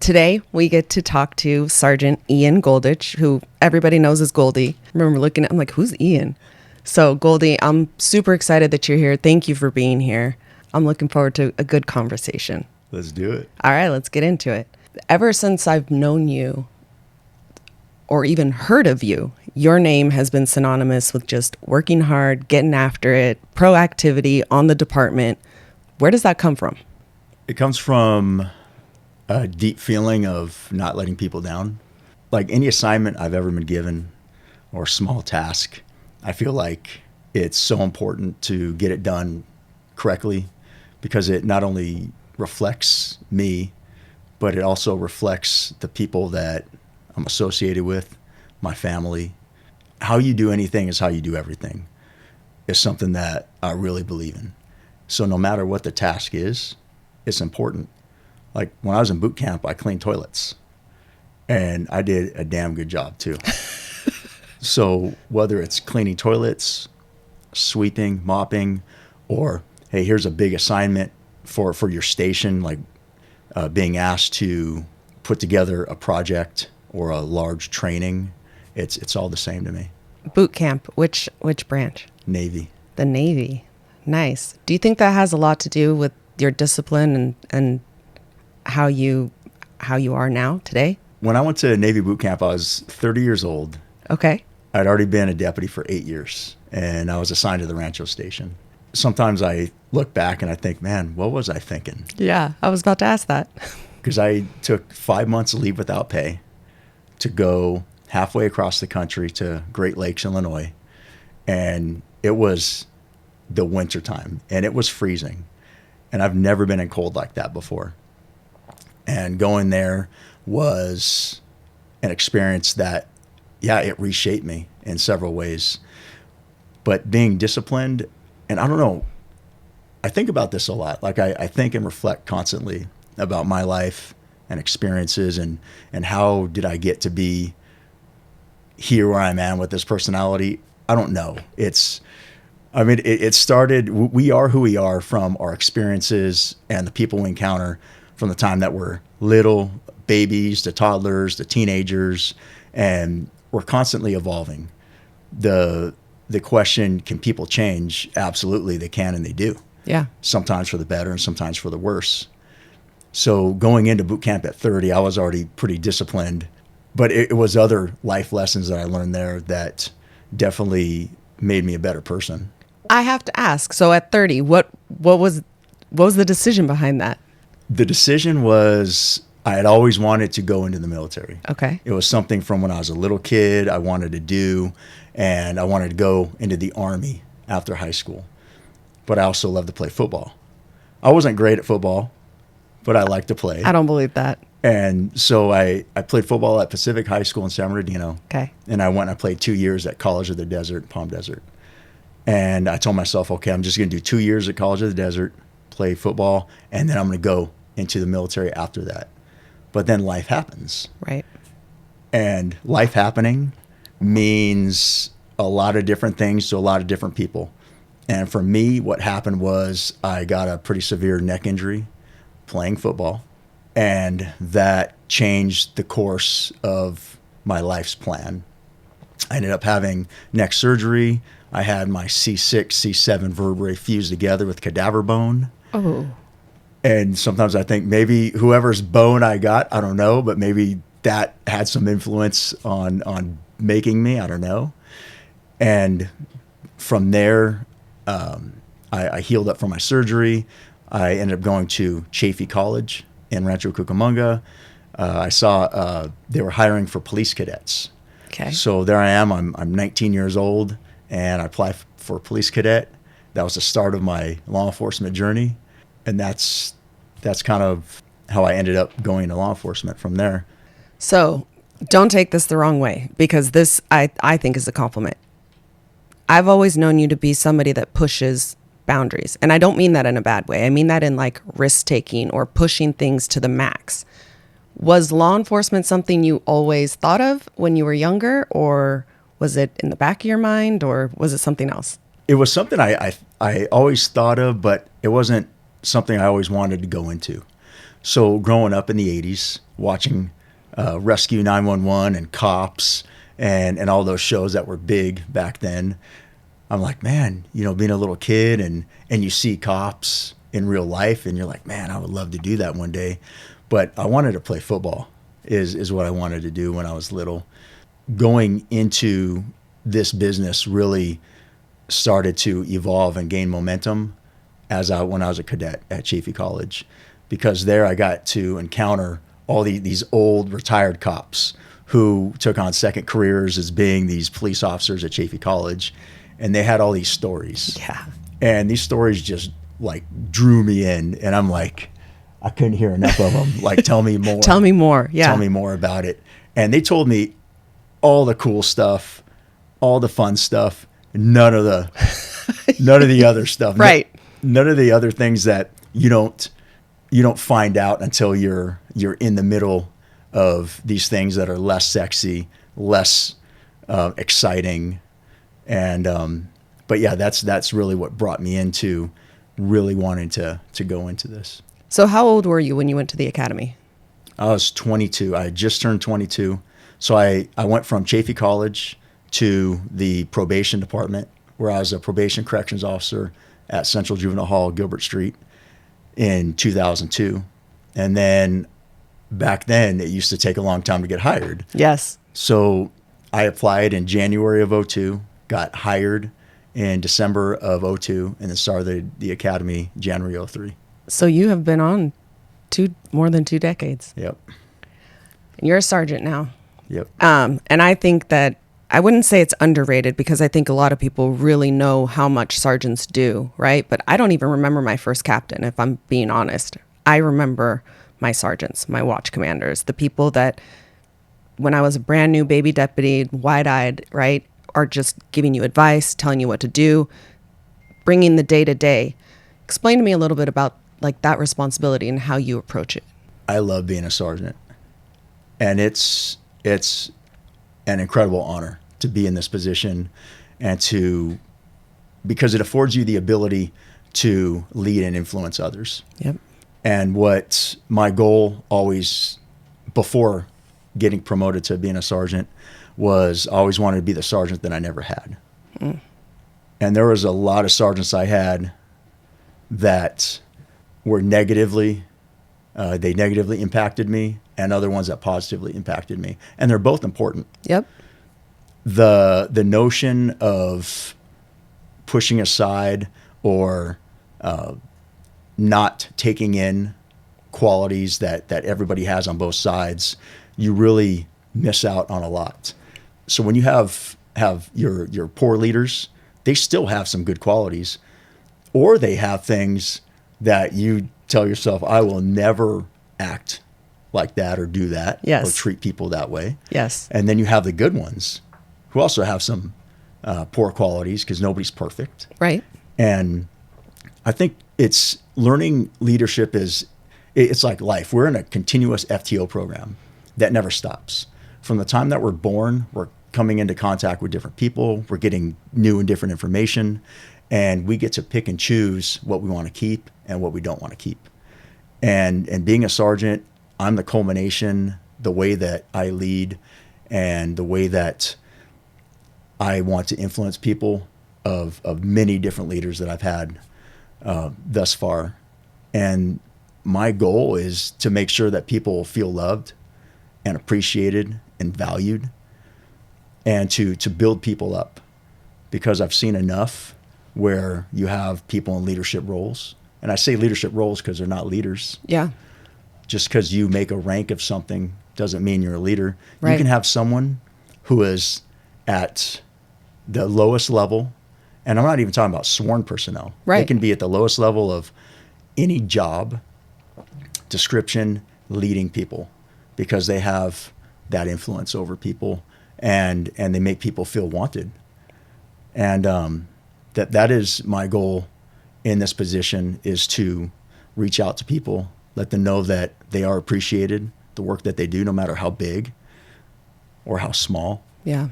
Today, we get to talk to Sergeant Ian Golditch, who everybody knows as Goldie. I remember looking at him like, who's Ian? So, Goldie, I'm super excited that you're here. Thank you for being here. I'm looking forward to a good conversation. Let's do it. All right, let's get into it. Ever since I've known you, or even heard of you, your name has been synonymous with just working hard, getting after it, proactivity on the department. Where does that come from? It comes from a deep feeling of not letting people down. Like any assignment I've ever been given or small task, I feel like it's so important to get it done correctly because it not only reflects me, but it also reflects the people that I'm associated with, my family. How you do anything is how you do everything is something that I really believe in. So no matter what the task is, it's important. Like when I was in boot camp, I cleaned toilets and I did a damn good job too. So whether it's cleaning toilets, sweeping, mopping, or hey, here's a big assignment for your station, like being asked to put together a project or a large training, it's all the same to me. Boot camp, which branch? Navy. The Navy. Nice. Do you think that has a lot to do with your discipline and how you are now today? When I went to Navy boot camp, I was 30 years old. Okay. I'd already been a deputy for 8 years, and I was assigned to the Rancho Station. Sometimes I look back and I think, man, what was I thinking? Yeah, I was about to ask that. Because I took 5 months leave without pay to go halfway across the country to Great Lakes, Illinois. And it was the winter time, and it was freezing. And I've never been in cold like that before. And going there was an experience that, yeah, it reshaped me in several ways. But being disciplined, and I don't know, I think about this a lot. Like I think and reflect constantly about my life and experiences and how did I get to be here where I'm at with this personality. I don't know. It started, we are who we are from our experiences and the people we encounter from the time that we're little babies to toddlers to teenagers, and we're constantly evolving. The question, can people change? Absolutely, they can and they do. Yeah. Sometimes for the better and sometimes for the worse. So going into boot camp at 30, I was already pretty disciplined, but it was other life lessons that I learned there that definitely made me a better person. I have to ask, so at 30, what was the decision behind that? The decision was I had always wanted to go into the military. Okay. It was something from when I was a little kid I wanted to do, and I wanted to go into the Army after high school. But I also loved to play football. I wasn't great at football, but I liked to play. I don't believe that. And so I played football at Pacific High School in San Bernardino. Okay. And I went and I played 2 years at College of the Desert, Palm Desert. And I told myself, okay, I'm just going to do 2 years at College of the Desert, play football, and then I'm going to go into the military after that. But then life happens. Right. And life happening means a lot of different things to a lot of different people. And for me, what happened was I got a pretty severe neck injury playing football. And that changed the course of my life's plan. I ended up having neck surgery. I had my C6, C7 vertebrae fused together with cadaver bone. Oh. And sometimes I think maybe whoever's bone I got, I don't know, but maybe that had some influence on making me, I don't know. And from there, I healed up from my surgery. I ended up going to Chaffey College in Rancho Cucamonga. I saw they were hiring for police cadets. Okay. So there I am. I'm 19 years old, and I applied for police cadet. That was the start of my law enforcement journey, and that's kind of how I ended up going to law enforcement from there. So don't take this the wrong way, because this I think is a compliment. I've always known you to be somebody that pushes boundaries. And I don't mean that in a bad way. I mean that in like risk taking or pushing things to the max. Was law enforcement something you always thought of when you were younger, or was it in the back of your mind, or was it something else? It was something I always thought of, but it wasn't something I always wanted to go into. So growing up in the 80s, watching Rescue 911 and Cops and all those shows that were big back then. I'm like, man, you know, being a little kid and you see cops in real life and you're like, man, I would love to do that one day. But I wanted to play football is what I wanted to do when I was little. Going into this business really started to evolve and gain momentum when I was a cadet at Chaffey College, because there I got to encounter all these old retired cops who took on second careers as being these police officers at Chaffey College, and they had all these stories. Yeah. And these stories just like drew me in, and I'm like, I couldn't hear enough of them. Like, tell me more. Tell me more. Yeah. Tell me more about it. And they told me all the cool stuff, all the fun stuff, none of the other stuff. Right. None of the other things that you don't find out until you're in the middle of these things that are less sexy, less exciting. And but yeah, that's really what brought me into really wanting to go into this. So how old were you when you went to the academy? I was 22. I had just turned 22. So I went from Chaffey College to the probation department, where I was a probation corrections officer at Central Juvenile Hall, Gilbert Street, in 2002. And then back then, it used to take a long time to get hired. Yes. So I applied in January of 2002, got hired in December of 2002, and then started the academy January 2003. So you have been on more than 2 decades. Yep. And you're a sergeant now. Yep. And I think that I wouldn't say it's underrated, because I think a lot of people really know how much sergeants do, right? But I don't even remember my first captain, if I'm being honest. I remember my sergeants, my watch commanders, the people that when I was a brand new baby deputy, wide-eyed, right, are just giving you advice, telling you what to do, bringing the day-to-day. Explain to me a little bit about like that responsibility and how you approach it. I love being a sergeant, and it's an incredible honor to be in this position, and because it affords you the ability to lead and influence others. Yep. And what my goal always, before getting promoted to being a sergeant, was I always wanted to be the sergeant that I never had. Mm. And there was a lot of sergeants I had that were negatively impacted me, and other ones that positively impacted me. And they're both important. Yep. The notion of pushing aside or not taking in qualities that everybody has on both sides, you really miss out on a lot. So when you have your poor leaders, they still have some good qualities, or they have things that you tell yourself, I will never act like that or do that. Yes. Or treat people that way. Yes. And then you have the good ones who also have some poor qualities, because nobody's perfect. Right. And I think it's learning leadership it's like life. We're in a continuous FTO program that never stops. From the time that we're born, we're coming into contact with different people. We're getting new and different information, and we get to pick and choose what we want to keep and what we don't want to keep. And being a sergeant, I'm the culmination, the way that I lead and the way that I want to influence people of many different leaders that I've had thus far. And my goal is to make sure that people feel loved and appreciated and valued, and to build people up, because I've seen enough where you have people in leadership roles. And I say leadership roles because they're not leaders. Yeah. Just because you make a rank of something doesn't mean you're a leader. Right. You can have someone who is at the lowest level, and I'm not even talking about sworn personnel. Right. They can be at the lowest level of any job description, leading people, because they have that influence over people, and they make people feel wanted. And that is my goal in this position, is to reach out to people, let them know that they are appreciated, the work that they do, no matter how big or how small. Yeah.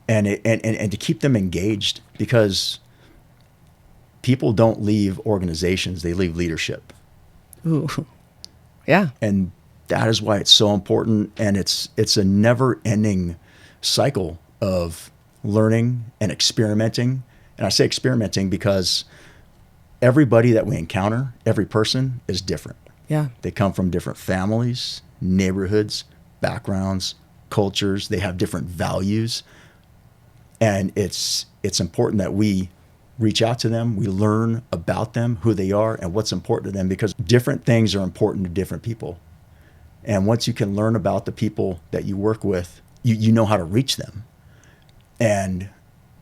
And to keep them engaged, because people don't leave organizations, they leave leadership. Ooh. Yeah. And that is why it's so important. And it's a never ending cycle of learning and experimenting. And I say experimenting because everybody that we encounter, every person is different. Yeah. They come from different families, neighborhoods, backgrounds, cultures. They have different values. And it's important that we reach out to them. We learn about them, who they are, and what's important to them, because different things are important to different people. And once you can learn about the people that you work with, you know how to reach them. And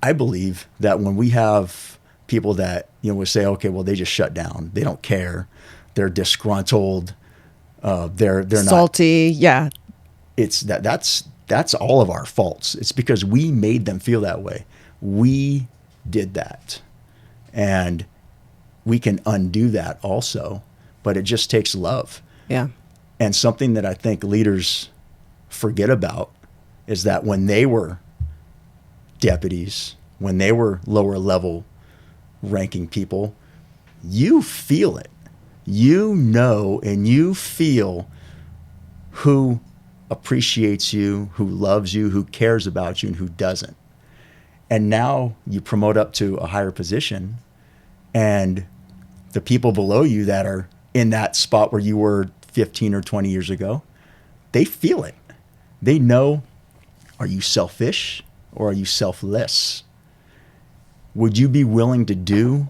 I believe that when we have people that, we say, okay, well, they just shut down. They don't care. They're disgruntled. They're salty. Not, yeah. It's that's all of our faults. It's because we made them feel that way. We did that. And we can undo that also, but it just takes love. Yeah. And something that I think leaders forget about is that when they were deputies, when they were lower level ranking people, you feel it. You know, and you feel who appreciates you, who loves you, who cares about you, and who doesn't. And now you promote up to a higher position, and the people below you that are in that spot where you were 15 or 20 years ago, they feel it. They know, are you selfish or are you selfless? Would you be willing to do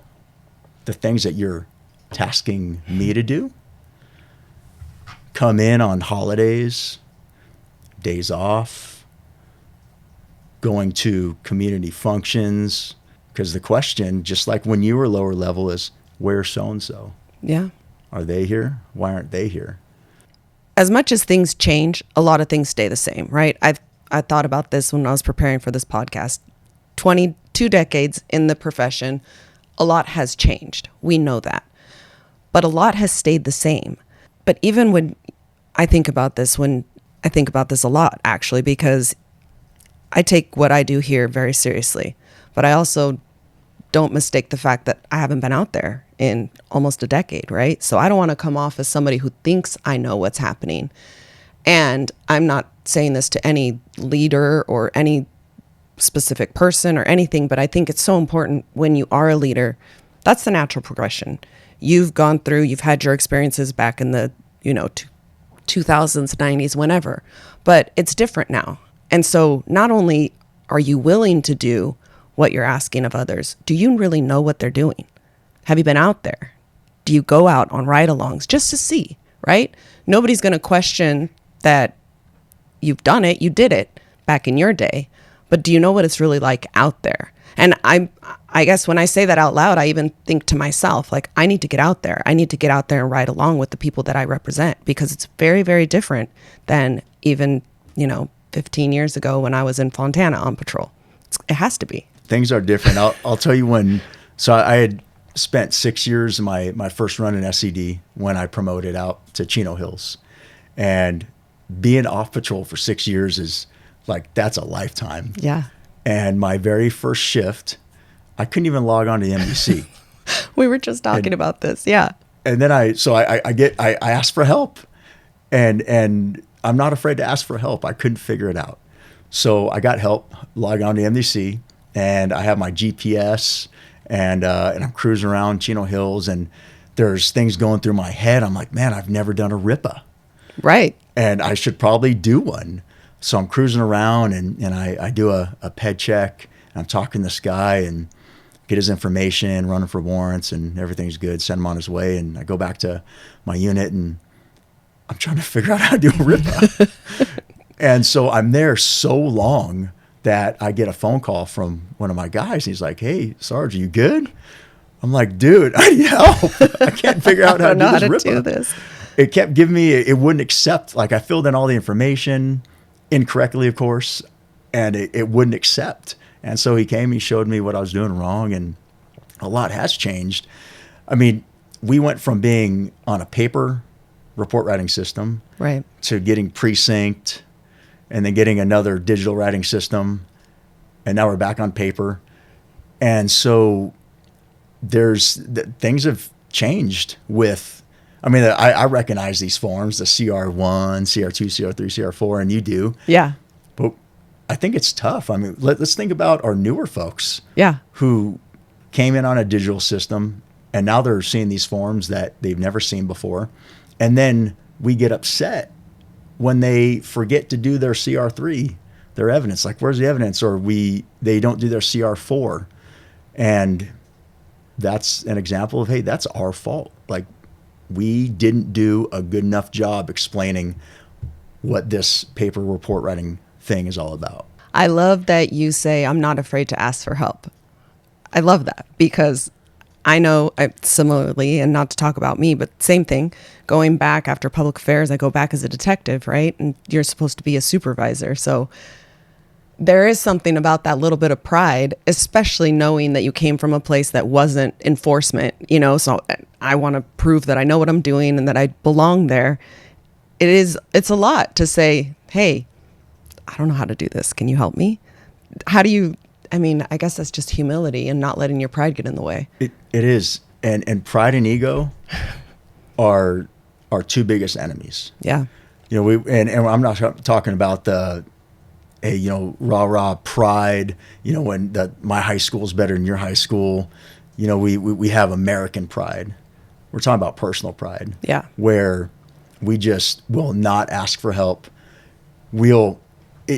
the things that you're tasking me to do? Come in on holidays, days off, going to community functions. Because the question, just like when you were lower level, is where's so-and-so? Yeah. Are they here? Why aren't they here? As much as things change, a lot of things stay the same, right? I thought about this when I was preparing for this podcast. 22 decades in the profession, a lot has changed. We know that. But a lot has stayed the same. But even when I think about this a lot, actually, because I take what I do here very seriously. But I also don't mistake the fact that I haven't been out there in almost a decade, right? So I don't want to come off as somebody who thinks I know what's happening. And I'm not saying this to any leader or any specific person or anything, but I think it's so important when you are a leader. That's the natural progression. You've gone through, you've had your experiences back in the, 2000s, 90s, whenever, but it's different now. And so not only are you willing to do what you're asking of others, do you really know what they're doing? Have you been out there? Do you go out on ride-alongs just to see, right? Nobody's going to question that you've done it, you did it back in your day, but do you know what it's really like out there? And I guess when I say that out loud, I even think to myself, like, I need to get out there. I need to get out there and ride along with the people that I represent, because it's very, very different than even, 15 years ago when I was in Fontana on patrol. It has to be. Things are different. I'll tell you so I had spent 6 years in my first run in SED when I promoted out to Chino Hills. And being off patrol for 6 years is like, that's a lifetime. Yeah. And my very first shift, I couldn't even log on to the MDC. We were just talking about this. Yeah. And then I asked for help, and I'm not afraid to ask for help. I couldn't figure it out. So I got help, log on to MDC, and I have my GPS, and I'm cruising around Chino Hills, and there's things going through my head. I'm like, man, I've never done a RIPA. Right. And I should probably do one. So I'm cruising around, and I do a ped check. And I'm talking to this guy and get his information, running for warrants, and everything's good. Send him on his way. And I go back to my unit, and I'm trying to figure out how to do a RIPA. And so I'm there so long that I get a phone call from one of my guys. And he's like, "Hey, Sarge, are you good?" I'm like, "Dude, I need help. I can't figure out how to do this RIPA." Do this. It kept giving me, it wouldn't accept. Like, I filled in all the information incorrectly, of course, and it wouldn't accept. And so he came, he showed me what I was doing wrong, and a lot has changed. I mean, we went from being on a paper report writing system, right, to getting precinct, and then getting another digital writing system, and now we're back on paper. And so things have changed with I mean, I recognize these forms, the CR1, CR2, CR3, CR4, and you do. Yeah. But I think it's tough. I mean, let's think about our newer folks Yeah. who came in on a digital system, and now they're seeing these forms that they've never seen before. And then we get upset when they forget to do their CR3, their evidence. Like, where's the evidence? Or they don't do their CR4. And that's an example of, hey, that's our fault. Like, we didn't do a good enough job explaining what this paper report writing thing is all about. I love that you say, I'm not afraid to ask for help. I love that because I know similarly, and not to talk about me, but same thing, going back after public affairs, I go back as a detective, right? And you're supposed to be a supervisor. So there is something about that little bit of pride, especially knowing that you came from a place that wasn't enforcement, so I want to prove that I know what I'm doing and that I belong there. It's a lot to say, hey, I don't know how to do this. Can you help me? I guess that's just humility and not letting your pride get in the way. It is. And pride and ego are our two biggest enemies. Yeah. And I'm not talking about rah pride, when my high school is better than your high school. We have American pride. We're talking about personal pride. Yeah. Where we just will not ask for help.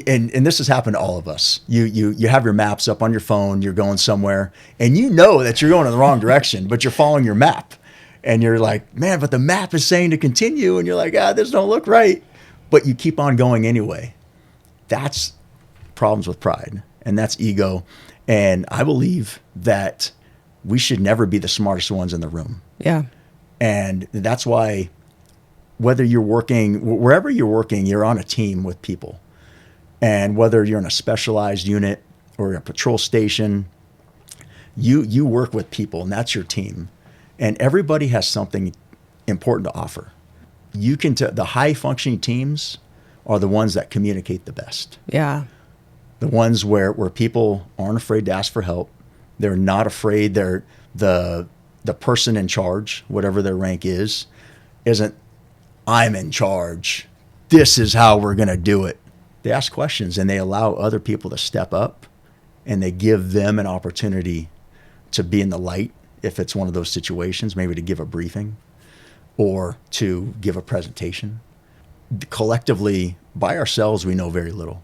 And this has happened to all of us. You have your maps up on your phone, you're going somewhere, and you know that you're going in the wrong direction, but you're following your map. And you're like, man, but the map is saying to continue. And you're like, this don't look right. But you keep on going anyway. That's problems with pride, and that's ego. And I believe that we should never be the smartest ones in the room. Yeah. And that's why whether you're working, wherever you're working, you're on a team with people. And whether you're in a specialized unit or a patrol station, you work with people, and that's your team. And everybody has something important to offer. The high functioning teams are the ones that communicate the best. Yeah. The ones where people aren't afraid to ask for help. They're not afraid. They're the person in charge, whatever their rank is, isn't, I'm in charge. This is how we're going to do it. They ask questions, and they allow other people to step up, and they give them an opportunity to be in the light if it's one of those situations, maybe to give a briefing or to give a presentation. Collectively, by ourselves, we know very little.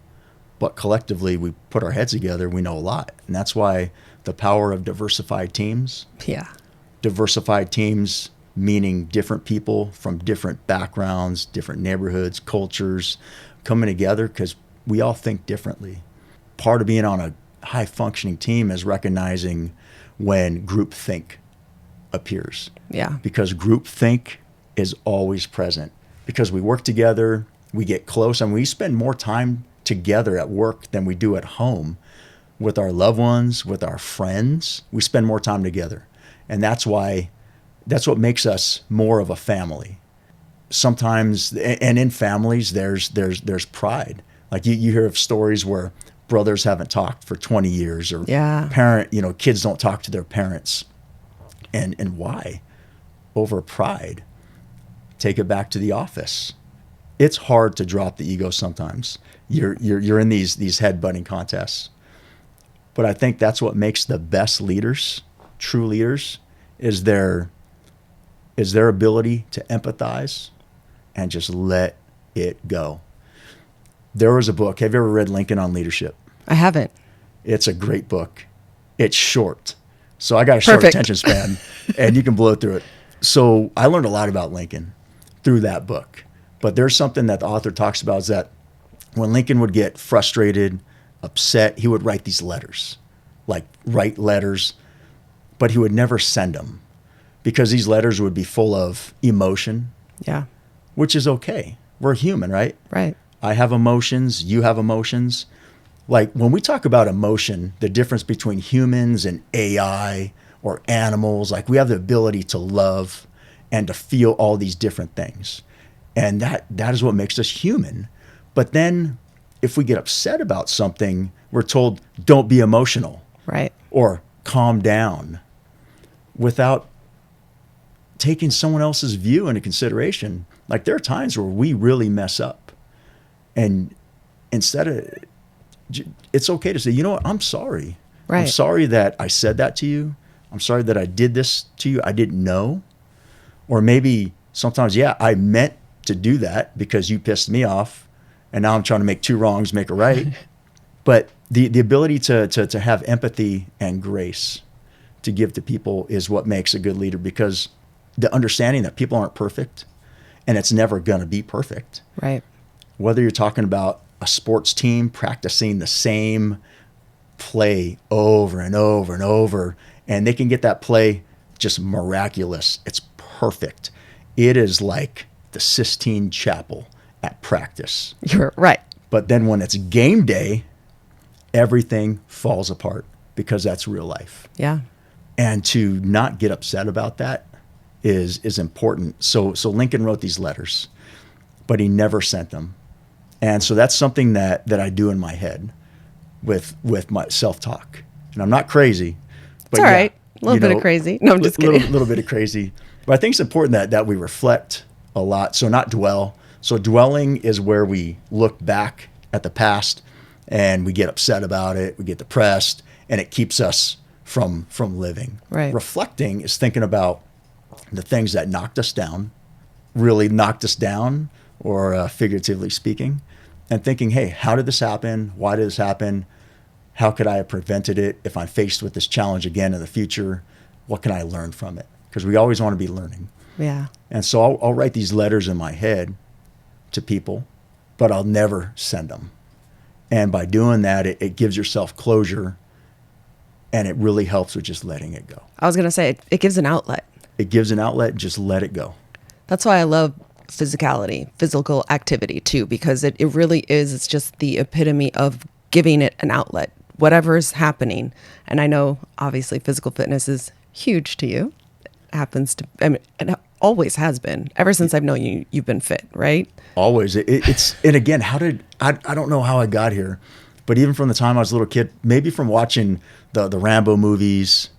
But collectively, we put our heads together, we know a lot. And that's why the power of diversified teams. Yeah. Diversified teams meaning different people from different backgrounds, different neighborhoods, cultures, coming together because we all think differently. Part of being on a high-functioning team is recognizing when groupthink appears. Yeah. Because groupthink is always present. Because we work together, we get close, and we spend more time together at work than we do at home with our loved ones, with our friends. We spend more time together. And that's what makes us more of a family. Sometimes, and in families, there's pride. Like you hear of stories where brothers haven't talked for 20 years, or kids don't talk to their parents. And why? Over pride. Take it back to the office. It's hard to drop the ego sometimes. You're in these head-butting contests. But I think that's what makes the best leaders, true leaders, is their ability to empathize and just let it go. There was a book. Have you ever read Lincoln on Leadership? I haven't. It's a great book. It's short. So I got a short attention span, and you can blow through it. So I learned a lot about Lincoln through that book. But there's something that the author talks about, is that when Lincoln would get frustrated, upset, he would write these letters, but he would never send them because these letters would be full of emotion. Yeah. Which is okay. We're human, right? Right. I have emotions. You have emotions. Like when we talk about emotion, the difference between humans and AI or animals, like we have the ability to love and to feel all these different things. And that is what makes us human. But then if we get upset about something, we're told, don't be emotional. Right. Or calm down, without taking someone else's view into consideration. Like there are times where we really mess up, and instead of, it's okay to say, you know what, I'm sorry. Right. I'm sorry that I said that to you. I'm sorry that I did this to you. I didn't know. Or maybe sometimes, yeah, I meant to do that because you pissed me off, and now I'm trying to make two wrongs make a right. But the ability to have empathy and grace to give to people is what makes a good leader, because the understanding that people aren't perfect, and it's never going to be perfect. Right. Whether you're talking about a sports team practicing the same play over and over and over, and they can get that play just miraculous. It's perfect. It is like the Sistine Chapel at practice. You're right. But then when it's game day, everything falls apart, because that's real life. Yeah. And to not get upset about that is important. So Lincoln wrote these letters, but he never sent them. And so that's something that I do in my head with my self-talk. And I'm not crazy. But it's all right. A little bit of crazy. No, I'm just kidding. Little bit of crazy. But I think it's important that we reflect a lot. So not dwell. So dwelling is where we look back at the past and we get upset about it. We get depressed, and it keeps us from living. Right. Reflecting is thinking about the things that knocked us down, really knocked us down, or figuratively speaking, and thinking, hey, how did this happen? Why did this happen? How could I have prevented it? If I'm faced with this challenge again in the future, what can I learn from it? Because we always want to be learning. Yeah. And so I'll write these letters in my head to people, but I'll never send them. And by doing that, it gives yourself closure, and it really helps with just letting it go. I was going to say, it gives an outlet. It gives an outlet, just let it go. That's why I love physicality, physical activity too, because it really is, it's just the epitome of giving it an outlet, whatever's happening. And I know obviously physical fitness is huge to you. It always has been. Ever since I've known you, you've been fit, right? Always. It's and again, I don't know how I got here, but even from the time I was a little kid, maybe from watching the Rambo movies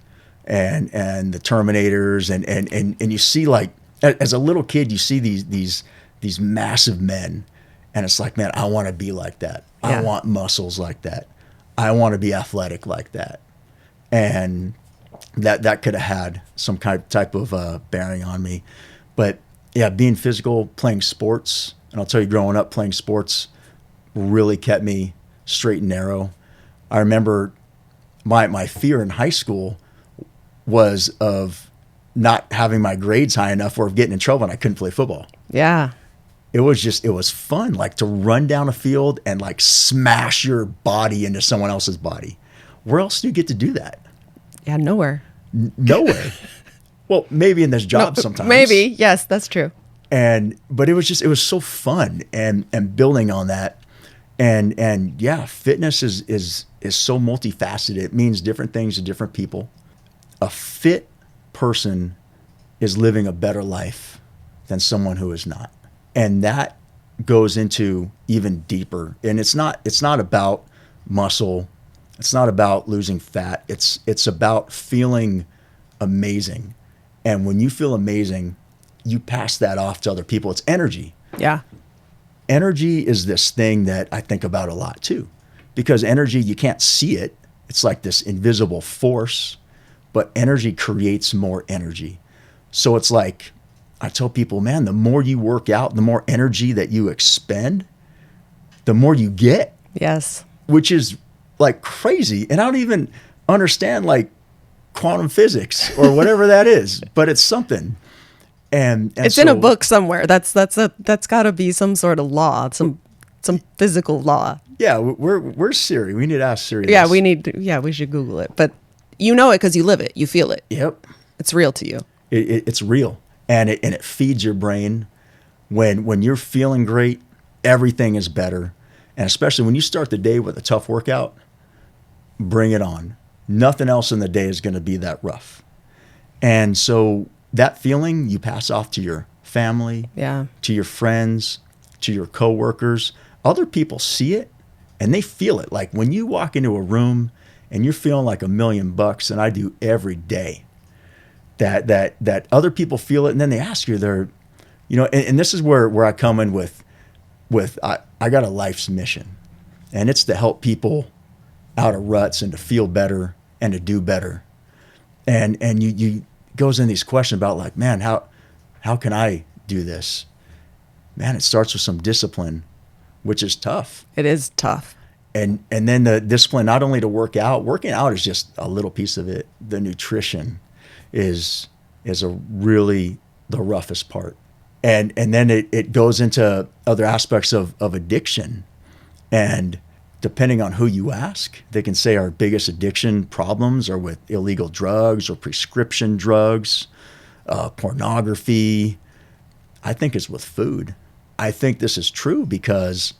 and the Terminators, and you see, like, as a little kid, you see these massive men, and it's like, man, I want to be like that. Yeah. I want muscles like that. I want to be athletic like that. And that could have had some type of bearing on me. But yeah, being physical, playing sports, and I'll tell you, growing up, playing sports really kept me straight and narrow. I remember my fear in high school was of not having my grades high enough, or of getting in trouble, and I couldn't play football. Yeah. It was fun, like, to run down a field and, like, smash your body into someone else's body. Where else do you get to do that? Yeah, nowhere. Nowhere. Well, maybe in this job sometimes. Maybe. Yes, that's true. But it was so fun, and building on that. And yeah, fitness is so multifaceted. It means different things to different people. A fit person is living a better life than someone who is not. And that goes into even deeper. And it's not about muscle. It's not about losing fat. It's about feeling amazing. And when you feel amazing, you pass that off to other people. It's energy. Yeah. Energy is this thing that I think about a lot too, because energy, you can't see it. It's like this invisible force, but energy creates more energy. So it's like, I tell people, man, the more you work out, the more energy that you expend, the more you get. Yes. Which is like crazy. And I don't even understand like quantum physics or whatever that is, but it's something. And it's in a book somewhere. That's got to be some sort of law, some physical law. Yeah, we're Siri. We need to ask Siri. Yeah, we should Google it. But you know it because you live it, you feel it. Yep, it's real to you. It's real, and it feeds your brain. When you're feeling great, everything is better, and especially when you start the day with a tough workout, bring it on. Nothing else in the day is going to be that rough, and so that feeling you pass off to your family, yeah, to your friends, to your coworkers. Other people see it and they feel it. Like when you walk into a room and you're feeling like $1 million, and I do every day, that other people feel it, and then they ask you, and this is where I come in with I got a life's mission, and it's to help people out of ruts and to feel better and to do better. And you goes in these questions about like, man, how can I do this? Man, it starts with some discipline, which is tough. It is tough. And then the discipline, not only to working out is just a little piece of it. The nutrition is a really the roughest part. And then it goes into other aspects of addiction. And depending on who you ask, they can say our biggest addiction problems are with illegal drugs or prescription drugs, pornography. I think it's with food. I think this is true because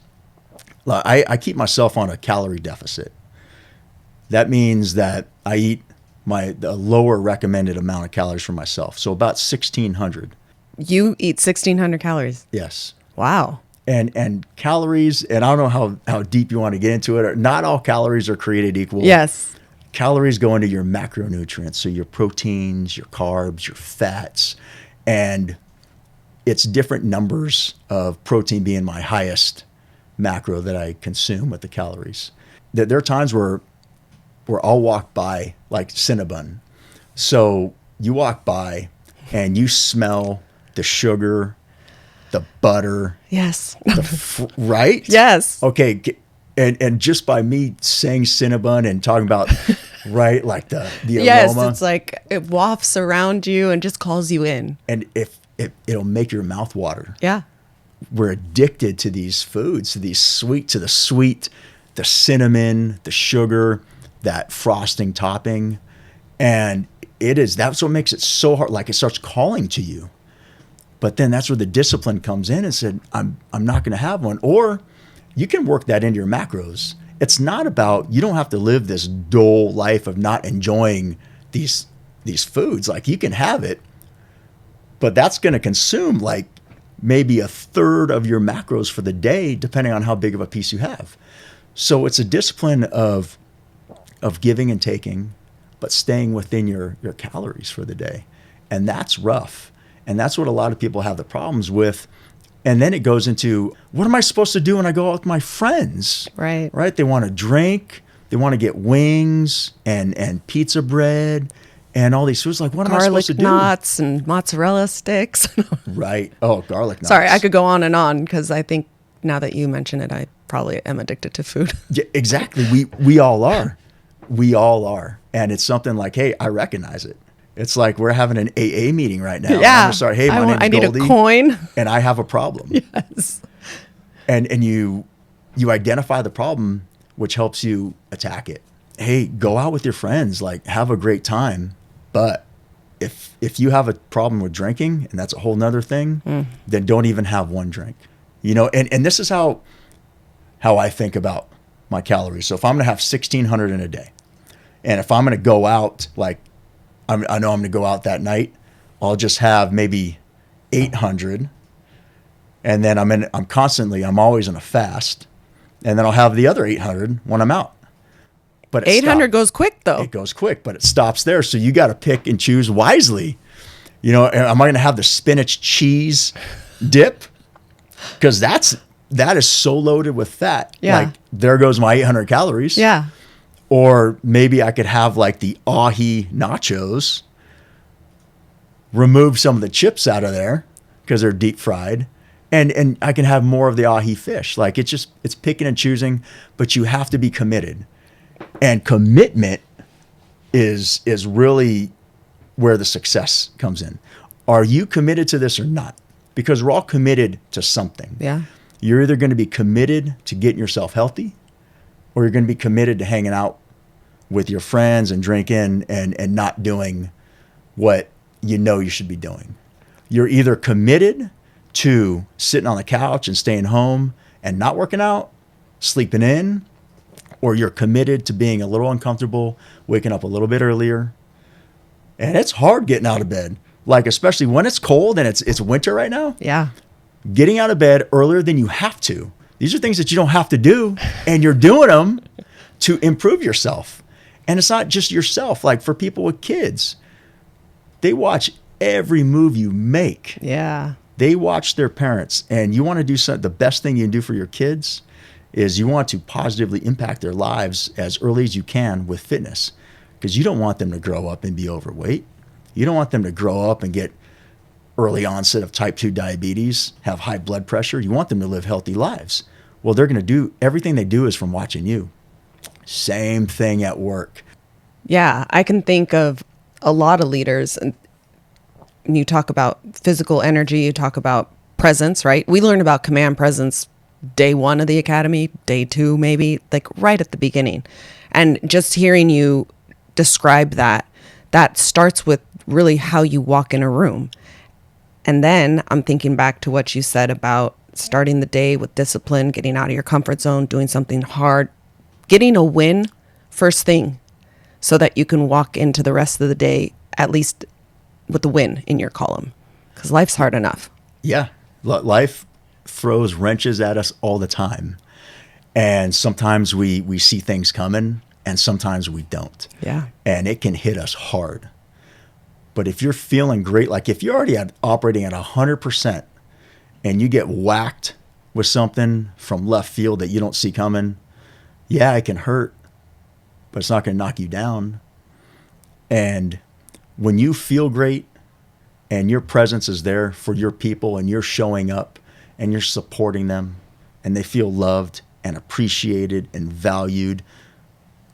I keep myself on a calorie deficit. That means that I eat the lower recommended amount of calories for myself. So about 1,600. You eat 1,600 calories? Yes. Wow. And calories, and I don't know how deep you want to get into it. Not all calories are created equal. Yes. Calories go into your macronutrients, so your proteins, your carbs, your fats, and it's different numbers of protein being my highest macro that I consume with the calories. There are times where I'll walk by like Cinnabon. So you walk by and you smell the sugar, the butter. Yes. Right? Yes. Okay. And just by me saying Cinnabon and talking about, right, like the yes, aroma. it's like it wafts around you and just calls you in. And it'll make your mouth water. Yeah. We're addicted to these foods, to the sweet, the cinnamon, the sugar, that frosting topping. And that's what makes it so hard. Like it starts calling to you. But then that's where the discipline comes in and said, I'm not going to have one. Or you can work that into your macros. It's not about, you don't have to live this dull life of not enjoying these foods. Like you can have it, but that's going to consume like maybe a third of your macros for the day, depending on how big of a piece you have. So it's a discipline of giving and taking, but staying within your calories for the day. And that's rough. And that's what a lot of people have the problems with. And then it goes into, what am I supposed to do when I go out with my friends? Right. Right? They want to drink. They want to get wings and pizza bread and all these foods. Like, what am I supposed to do? Garlic knots and mozzarella sticks. Right. Oh, garlic knots. Sorry, I could go on and on because I think now that you mention it, I probably am addicted to food. Yeah, exactly. We all are. We all are. And it's something like, hey, I recognize it. It's like we're having an AA meeting right now. Yeah. I'm gonna start, hey, my name's I need Goldie, a coin. and I have a problem. Yes. And you identify the problem, which helps you attack it. Hey, go out with your friends, like have a great time. But if you have a problem with drinking, and that's a whole nother thing, then don't even have one drink. And this is how I think about my calories. So if I'm gonna have 1,600 in a day, and if I'm gonna go out, like I know I'm going to go out that night, I'll just have maybe 800. And then I'm always in a fast. And then I'll have the other 800 when I'm out. But 800 goes quick though. It goes quick, but it stops there. So you got to pick and choose wisely. Am I going to have the spinach cheese dip? Because that is so loaded with fat. Yeah. Like there goes my 800 calories. Yeah. Or maybe I could have like the ahi nachos, remove some of the chips out of there because they're deep fried, and I can have more of the ahi fish. Like it's picking and choosing, but you have to be committed. And commitment is really where the success comes in. Are you committed to this or not? Because we're all committed to something. Yeah. You're either going to be committed to getting yourself healthy, or you're going to be committed to hanging out with your friends and drinking and not doing what you should be doing. You're either committed to sitting on the couch and staying home and not working out, sleeping in, or you're committed to being a little uncomfortable, waking up a little bit earlier. And it's hard getting out of bed, like especially when it's cold and it's winter right now. Yeah. Getting out of bed earlier than you have to. These are things that you don't have to do, and you're doing them to improve yourself. And it's not just yourself. Like for people with kids, They watch every move you make. Yeah. They watch their parents, and you want to do something. The best thing you can do for your kids is you want to positively impact their lives as early as you can with fitness, because you don't want them to grow up and be overweight. You don't want them to grow up and get early onset of type 2 diabetes, have high blood pressure. You want them to live healthy lives. Well, they're going to do everything they do is from watching you. Same thing at work. Yeah, I can think of a lot of leaders, and you talk about physical energy, you talk about presence, right? We learned about command presence day 1 of the academy, day 2 maybe, like right at the beginning. And just hearing you describe that starts with really how you walk in a room. And then I'm thinking back to what you said about starting the day with discipline, getting out of your comfort zone, doing something hard, getting a win first thing so that you can walk into the rest of the day at least with the win in your column, because life's hard enough. Yeah. Life throws wrenches at us all the time. And sometimes we see things coming and sometimes we don't. Yeah. And it can hit us hard. But if you're feeling great, like if you're already operating at 100% and you get whacked with something from left field that you don't see coming, yeah, it can hurt, but it's not going to knock you down. And when you feel great and your presence is there for your people and you're showing up and you're supporting them and they feel loved and appreciated and valued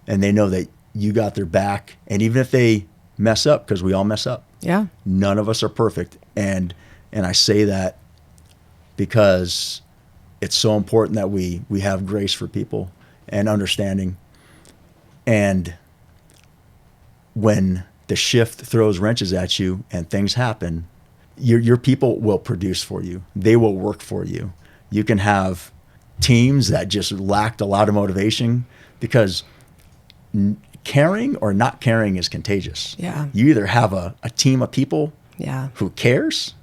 and they know that you got their back, and even if they mess up, because we all mess up. Yeah. None of us are perfect. And I say that because it's so important that we have grace for people and understanding. And when the shift throws wrenches at you and things happen, your people will produce for you. They will work for you. You can have teams that just lacked a lot of motivation, because caring or not caring is contagious. Yeah. You either have a team of people who cares,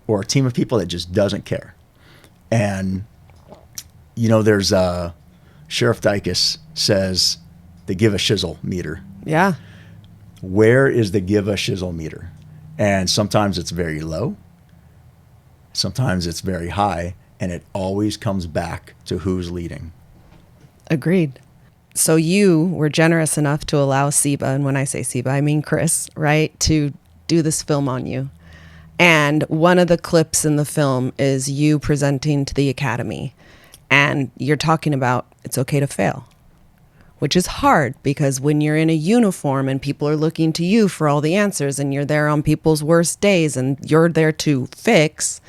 or a team of people that just doesn't care. And, there's Sheriff Dicus says the give a shizzle meter. Yeah. Where is the give a shizzle meter? And sometimes it's very low. Sometimes it's very high. And it always comes back to who's leading. Agreed. So you were generous enough to allow SEBA, and when I say SEBA, I mean Chris, right, to do this film on you. And one of the clips in the film is you presenting to the academy. And you're talking about it's okay to fail, which is hard, because when you're in a uniform and people are looking to you for all the answers and you're there on people's worst days and you're there to fix,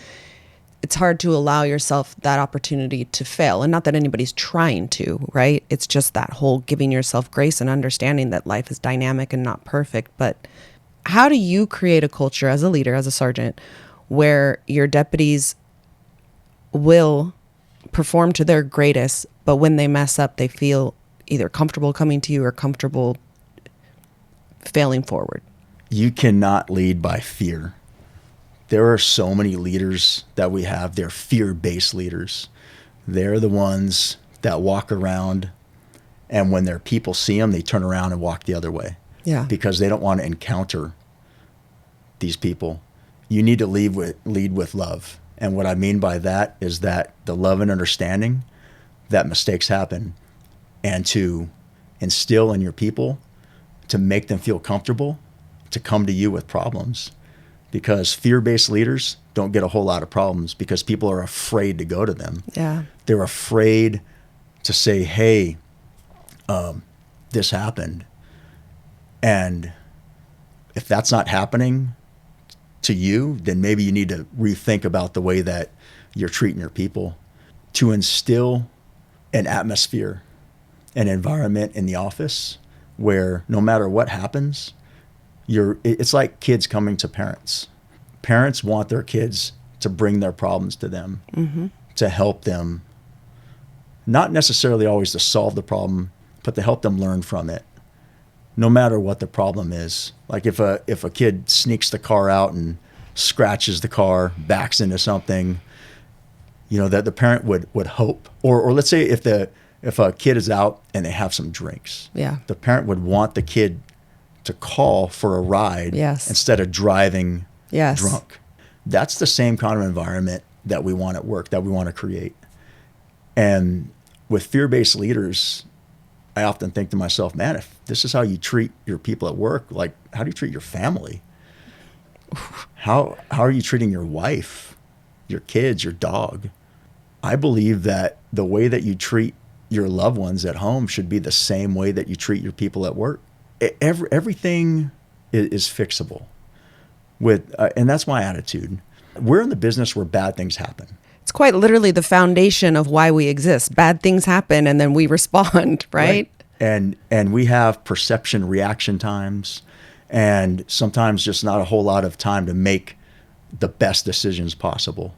it's hard to allow yourself that opportunity to fail. And not that anybody's trying to, right? It's just that whole giving yourself grace and understanding that life is dynamic and not perfect. But how do you create a culture as a leader, as a sergeant, where your deputies will perform to their greatest, but when they mess up, they feel either comfortable coming to you or comfortable failing forward? You cannot lead by fear. There are so many leaders that we have. They're fear-based leaders. They're the ones that walk around, and when their people see them, they turn around and walk the other way. Yeah. Because they don't want to encounter these people. You need to lead with love. And what I mean by that is that the love and understanding that mistakes happen, and to instill in your people, to make them feel comfortable, to come to you with problems. Because fear-based leaders don't get a whole lot of problems because people are afraid to go to them. Yeah. They're afraid to say, hey, this happened. And if that's not happening to you, then maybe you need to rethink about the way that you're treating your people. To instill an atmosphere, an environment in the office where no matter what happens, it's like kids coming to parents. Parents want their kids to bring their problems to them, to help them, not necessarily always to solve the problem, but to help them learn from it, no matter what the problem is. Like if a kid sneaks the car out and scratches the car, backs into something, that the parent would hope, or let's say if a kid is out and they have some drinks, yeah, the parent would want the kid to call for a ride Yes. instead of driving Yes. drunk. That's the same kind of environment that we want at work, that we want to create. And with fear-based leaders, I often think to myself, man, if this is how you treat your people at work, like, how do you treat your family? How are you treating your wife, your kids, your dog? I believe that the way that you treat your loved ones at home should be the same way that you treat your people at work. Everything is fixable. And that's my attitude. We're in the business where bad things happen. It's quite literally the foundation of why we exist. Bad things happen and then we respond, right? And we have perception reaction times, and sometimes just not a whole lot of time to make the best decisions possible.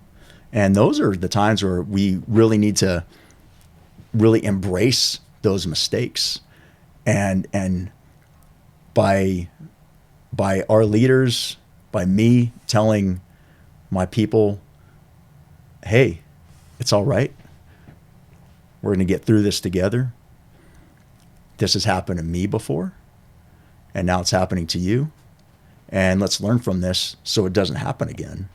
And those are the times where we really need to really embrace those mistakes. And by our leaders, by me telling my people, hey, it's all right. We're going to get through this together. This has happened to me before, and now it's happening to you. And let's learn from this so it doesn't happen again.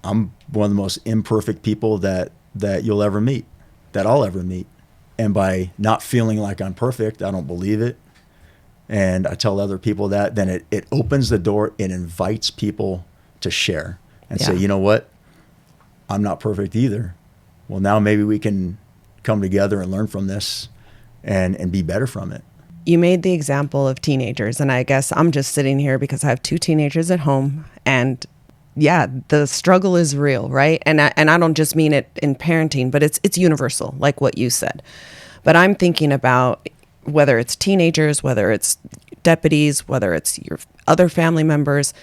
I'm one of the most imperfect people that you'll ever meet, that I'll ever meet. And by not feeling like I'm perfect, I don't believe it. And I tell other people that, then it opens the door. It invites people to share and say, you know what? I'm not perfect either. Well, now maybe we can come together and learn from this and be better from it. You made the example of teenagers, and I guess I'm just sitting here because I have 2 teenagers at home, and yeah, the struggle is real, right? And I don't just mean it in parenting, but it's universal, like what you said. But I'm thinking about whether it's teenagers, whether it's deputies, whether it's your other family members,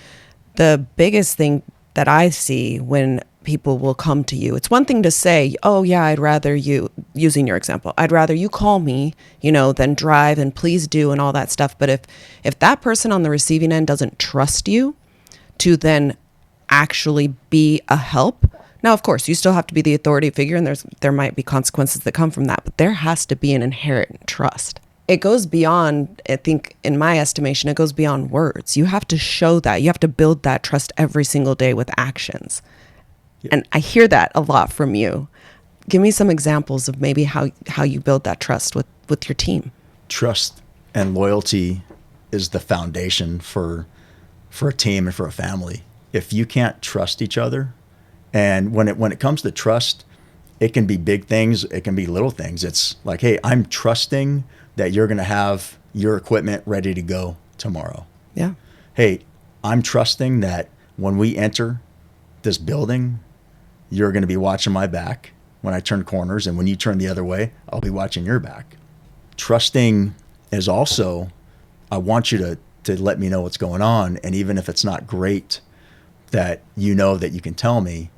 the biggest thing that I see when people will come to you, it's one thing to say, oh yeah, I'd rather you, using your example, I'd rather you call me, than drive, and please do, and all that stuff. But if that person on the receiving end doesn't trust you to then actually be a help, now of course you still have to be the authority figure, and there might be consequences that come from that, but there has to be an inherent trust. It goes beyond, I think, in my estimation, it goes beyond words. You have to show that. You have to build that trust every single day with actions. And I hear that a lot from you. Give me some examples of maybe how you build that trust with your team. Trust and loyalty is the foundation for a team and for a family. If you can't trust each other, and when it comes to trust, it can be big things, it can be little things. It's like, hey, I'm trusting that you're going to have your equipment ready to go tomorrow. Yeah. Hey, I'm trusting that when we enter this building, you're going to be watching my back when I turn corners, and when you turn the other way, I'll be watching your back. Trusting is also, I want you to let me know what's going on, and even if it's not great, that you know that you can tell me,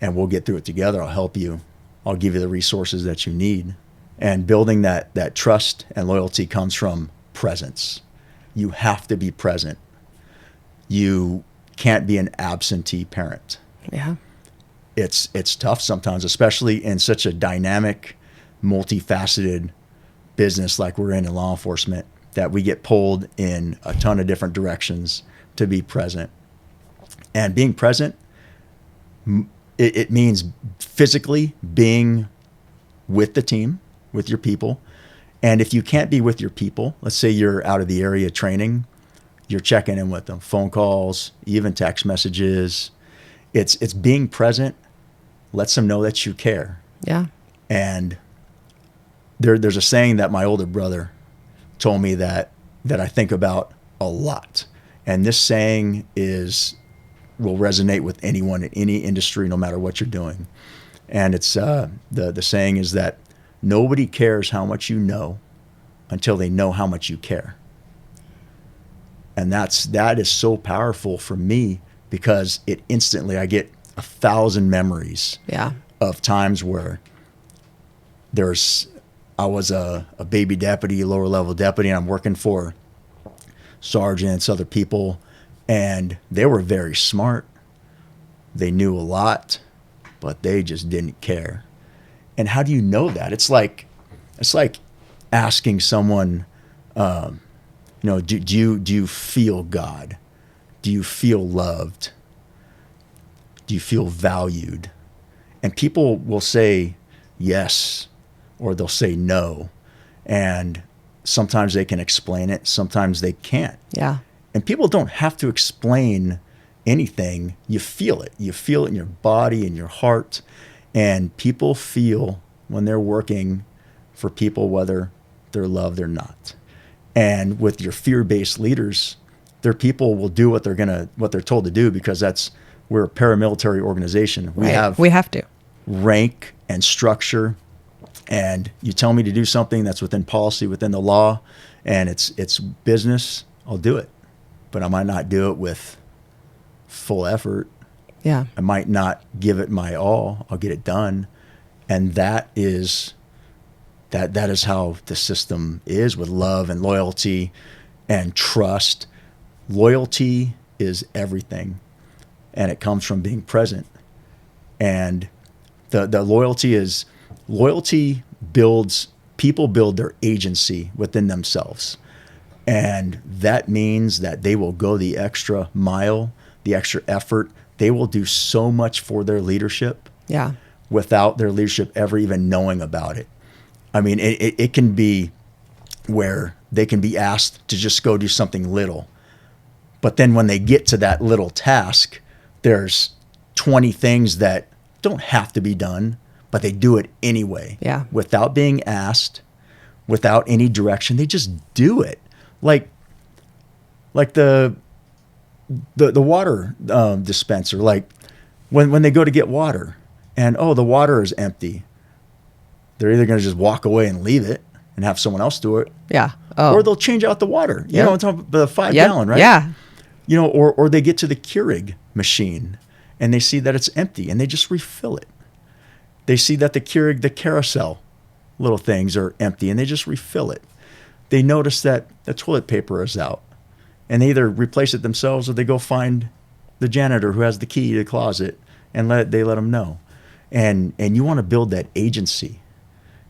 and we'll get through it together. I'll help you. I'll give you the resources that you need. And building that trust and loyalty comes from presence. You have to be present. You can't be an absentee parent. Yeah. It's tough sometimes, especially in such a dynamic, multifaceted business like we're in law enforcement, that we get pulled in a ton of different directions to be present. And being present, it means physically being with the team, with your people. And if you can't be with your people, let's say you're out of the area training, you're checking in with them, phone calls, even text messages. It's being present, lets them know that you care. Yeah. And there's a saying that my older brother told me that I think about a lot. And this saying will resonate with anyone in any industry, no matter what you're doing. And it's the saying is that nobody cares how much you know until they know how much you care. And that is so powerful for me, because it instantly, I get 1,000 memories of times where I was a baby deputy, lower level deputy, and I'm working for sergeants, other people, and they were very smart. They knew a lot, but they just didn't care. And how do you know that? It's like asking someone, Do you feel God? Do you feel loved? Do you feel valued? And people will say yes, or they'll say no. And sometimes they can explain it, sometimes they can't. Yeah. And people don't have to explain anything. You feel it. You feel it in your body, in your heart. And people feel when they're working for people, whether they're loved or not. And with your fear-based leaders, their people will do what they're told to do, because we're a paramilitary organization. We have to rank and structure, and you tell me to do something that's within policy, within the law, and it's business, I'll do it. But I might not do it with full effort. Yeah. I might not give it my all. I'll get it done. And that is how the system is, with love and loyalty and trust. Loyalty is everything, and it comes from being present. And the loyalty builds, people build their agency within themselves. And that means that they will go the extra mile, the extra effort. They will do so much for their leadership. Yeah. Without their leadership ever even knowing about it. I mean, it can be where they can be asked to just go do something little. But then when they get to that little task, there's 20 things that don't have to be done, but they do it anyway. Yeah. Without being asked, without any direction, they just do it. Like the water dispenser, like when they go to get water and, the water is empty, they're either going to just walk away and leave it and have someone else do it. Yeah. Or they'll change out the water. You know, on top of the 5 gallon, right? Yeah. Or they get to the Keurig machine and they see that it's empty and they just refill it. They see that the carousel little things are empty and they just refill it. They notice that the toilet paper is out and they either replace it themselves or they go find the janitor who has the key to the closet and let them know. And you want to build that agency.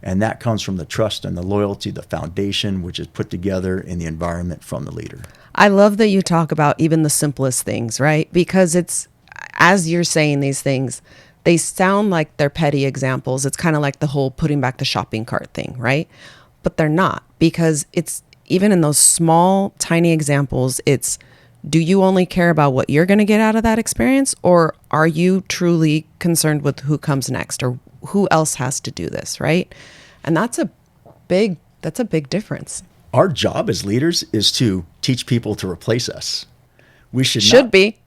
And that comes from the trust and the loyalty, the foundation, which is put together in the environment from the leader. I love that you talk about even the simplest things, right? Because it's, as you're saying these things, they sound like they're petty examples. It's kind of like the whole putting back the shopping cart thing, right? But they're not, because it's even in those small, tiny examples, it's, do you only care about what you're going to get out of that experience? Or are you truly concerned with who comes next or who else has to do this, right? And that's a big difference. Our job as leaders is to teach people to replace us. We should be.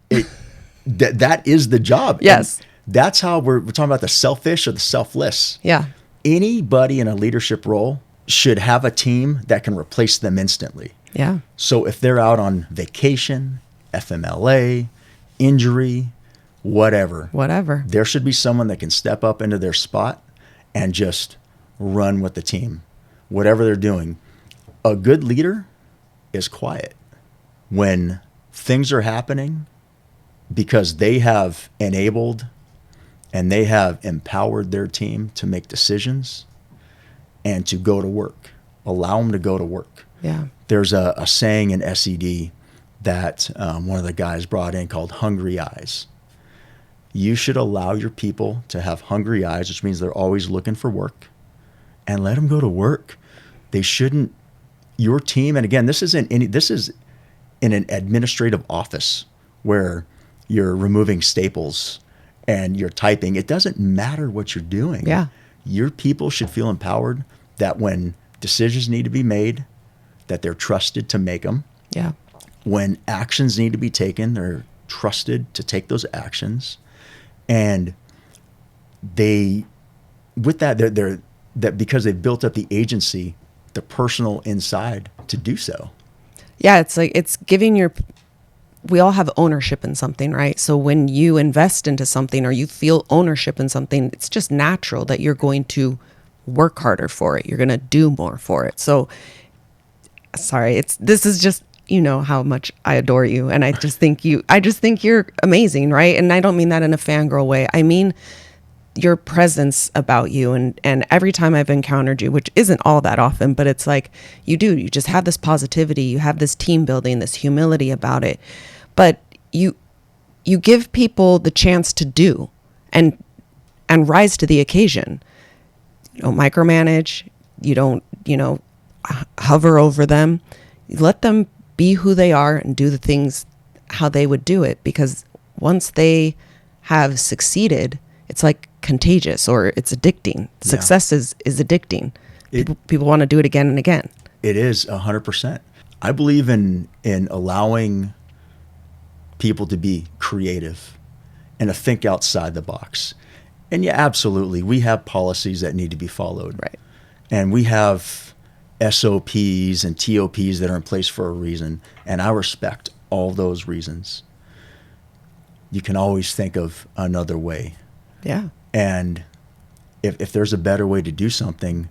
That is the job. Yes. And that's how we're talking about the selfish or the selfless. Yeah. Anybody in a leadership role should have a team that can replace them instantly. Yeah. So if they're out on vacation, FMLA, injury, whatever, there should be someone that can step up into their spot and just run with the team, whatever they're doing. A good leader is quiet when things are happening, because they have enabled and they have empowered their team to make decisions and to go to work. Allow them to go to work. Yeah. There's a saying in SED that one of the guys brought in called hungry eyes. You should allow your people to have hungry eyes, which means they're always looking for work, and let them go to work. They shouldn't, your team, and again, this is in an administrative office where you're removing staples and you're typing. It doesn't matter what you're doing. Yeah. Your people should feel empowered that when decisions need to be made, that they're trusted to make them. Yeah. When actions need to be taken, they're trusted to take those actions. And they're because they've built up the agency, the personal inside to do so. Yeah, it's like it's giving we all have ownership in something, right? So when you invest into something or you feel ownership in something, it's just natural that you're going to work harder for it. You're going to do more for it. So sorry, this is just, how much I adore you. And I just think you're amazing, right? And I don't mean that in a fangirl way. I mean, your presence about you. And every time I've encountered you, which isn't all that often, but it's like you just have this positivity, you have this team building, this humility about it. But you give people the chance to do and rise to the occasion. You don't micromanage. You don't, hover over them. You let them be who they are and do the things how they would do it, because once they have succeeded, it's like contagious, or it's addicting. Success is addicting. People want to do it again and again. It is 100%. I believe in allowing people to be creative and to think outside the box. And yeah, absolutely, we have policies that need to be followed. Right. And we have SOPs and TOPs that are in place for a reason. And I respect all those reasons. You can always think of another way. Yeah. And if there's a better way to do something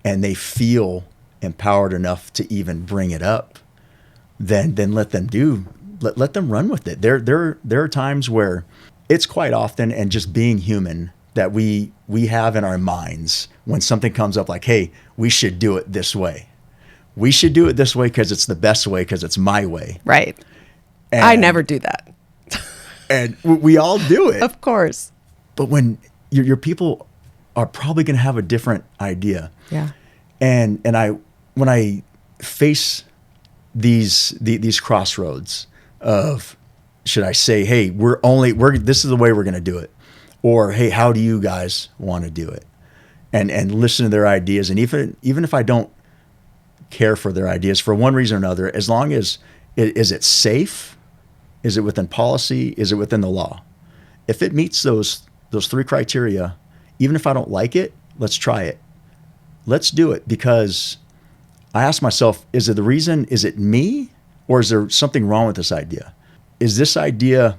and they feel empowered enough to even bring it up, then let them run with it. There are times where it's quite often, and just being human, that we have in our minds when something comes up like, hey, we should do it this way. We should do it this way because it's the best way, because it's my way. Right. And I never do that. And we all do it. Of course. But when your people are probably going to have a different idea. Yeah. And when I face these crossroads of, should I say, hey, this is the way we're going to do it, or hey, how do you guys want to do it, and listen to their ideas, and even if I don't care for their ideas for one reason or another, as long as is it safe, is it within policy, is it within the law? If it meets those three criteria, even if I don't like it, let's try it. Let's do it, because I ask myself, is it me, or is there something wrong with this idea? Is this idea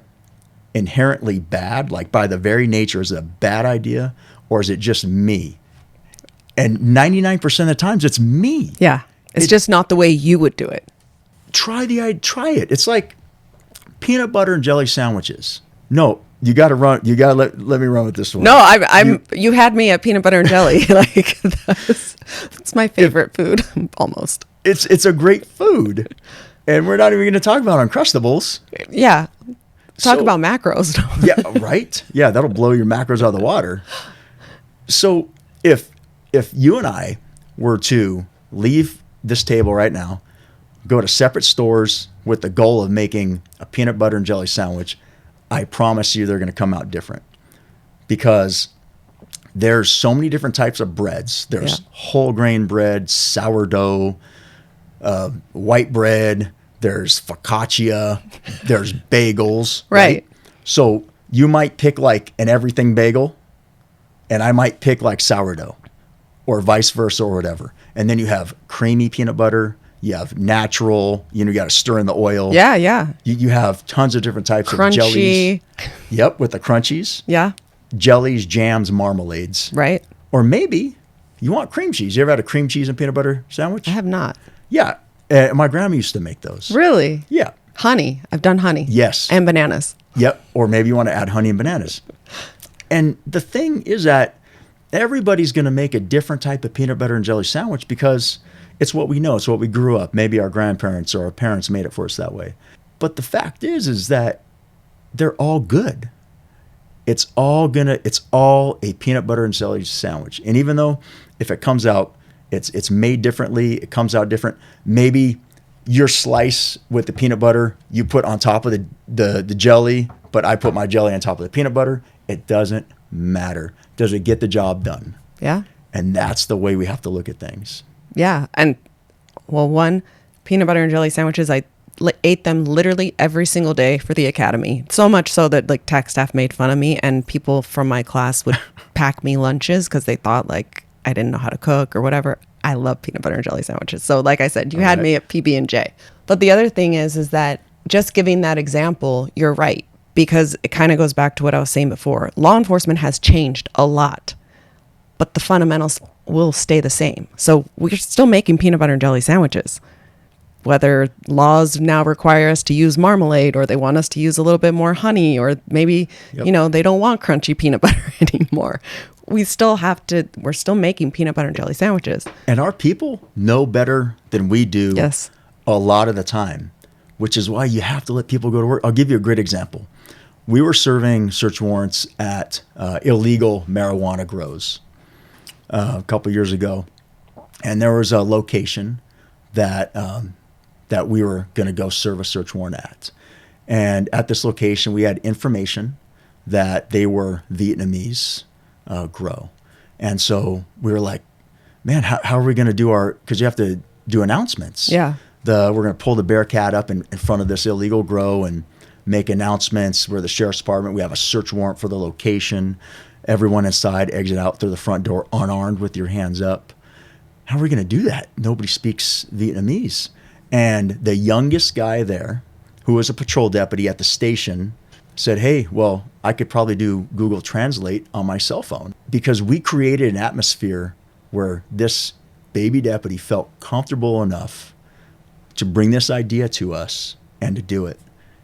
inherently bad? Like, by the very nature, is it a bad idea, or is it just me? And 99% of the times it's me. Yeah. It's just not the way you would do it. Try it. It's like peanut butter and jelly sandwiches. No, you got to run. You got to let me run with this one. No, you had me at peanut butter and jelly. Like, that's my favorite food, almost. It's a great food. And we're not even going to talk about Uncrustables. Yeah. Talk about macros. Yeah, right? Yeah, that'll blow your macros out of the water. So if you and I were to leave this table right now, go to separate stores with the goal of making a peanut butter and jelly sandwich, I promise you they're going to come out different, because there's so many different types of breads. There's whole grain bread, sourdough, white bread, there's focaccia, there's bagels. Right. So you might pick like an everything bagel, and I might pick like sourdough, or vice versa, or whatever. And then you have creamy peanut butter, you have natural, you got to stir in the oil. Yeah, yeah. You have tons of different types of jellies. Crunchy. Yep, with the crunchies. Yeah. Jellies, jams, marmalades. Right. Or maybe you want cream cheese. You ever had a cream cheese and peanut butter sandwich? I have not. Yeah. My grandma used to make those. Really? Yeah. Honey. I've done honey. Yes. And bananas. Yep. Or maybe you want to add honey and bananas. And the thing is that everybody's going to make a different type of peanut butter and jelly sandwich, because it's what we know. It's what we grew up. Maybe our grandparents or our parents made it for us that way. But the fact is that they're all good. It's all a peanut butter and jelly sandwich. And even though if it comes out, it's made differently, it comes out different. Maybe your slice with the peanut butter you put on top of the jelly, but I put my jelly on top of the peanut butter. It doesn't matter. Does it get the job done? Yeah. And that's the way we have to look at things. Yeah. And one, peanut butter and jelly sandwiches, I ate them literally every single day for the academy. So much so that like tech staff made fun of me, and people from my class would pack me lunches because they thought like I didn't know how to cook or whatever. I love peanut butter and jelly sandwiches. So like I said, you had me at PB&J. But the other thing is that just giving that example, you're right, because it kind of goes back to what I was saying before. Law enforcement has changed a lot, but the fundamentals will stay the same. So we're still making peanut butter and jelly sandwiches. whether laws now require us to use marmalade, or they want us to use a little bit more honey, or maybe, they don't want crunchy peanut butter anymore. We're still making peanut butter and jelly sandwiches. And our people know better than we do. Yes. A lot of the time, which is why you have to let people go to work. I'll give you a great example. We were serving search warrants at illegal marijuana grows a couple years ago. And there was a location that we were going to go serve a search warrant at. And at this location, we had information that they were Vietnamese grow. And so we were like, man, how are we going to do because you have to do announcements. Yeah. We're going to pull the Bearcat up in front of this illegal grow and make announcements. We're the sheriff's department. We have a search warrant for the location. Everyone inside, exit out through the front door unarmed with your hands up. How are we going to do that? Nobody speaks Vietnamese. And the youngest guy there, who was a patrol deputy at the station, said, hey, well, I could probably do Google Translate on my cell phone. Because we created an atmosphere where this baby deputy felt comfortable enough to bring this idea to us and to do it.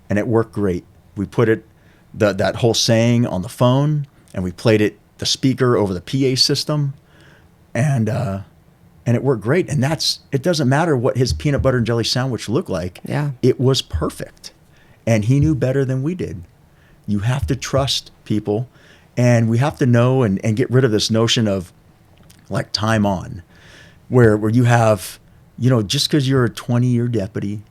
And it worked great. We put that whole saying on the phone, and we played the speaker over the PA system. And it worked great. And it doesn't matter what his peanut butter and jelly sandwich looked like. Yeah. It was perfect. And he knew better than we did. You have to trust people, and we have to know and get rid of this notion of like time on, where you have, just because you're a 20-year deputy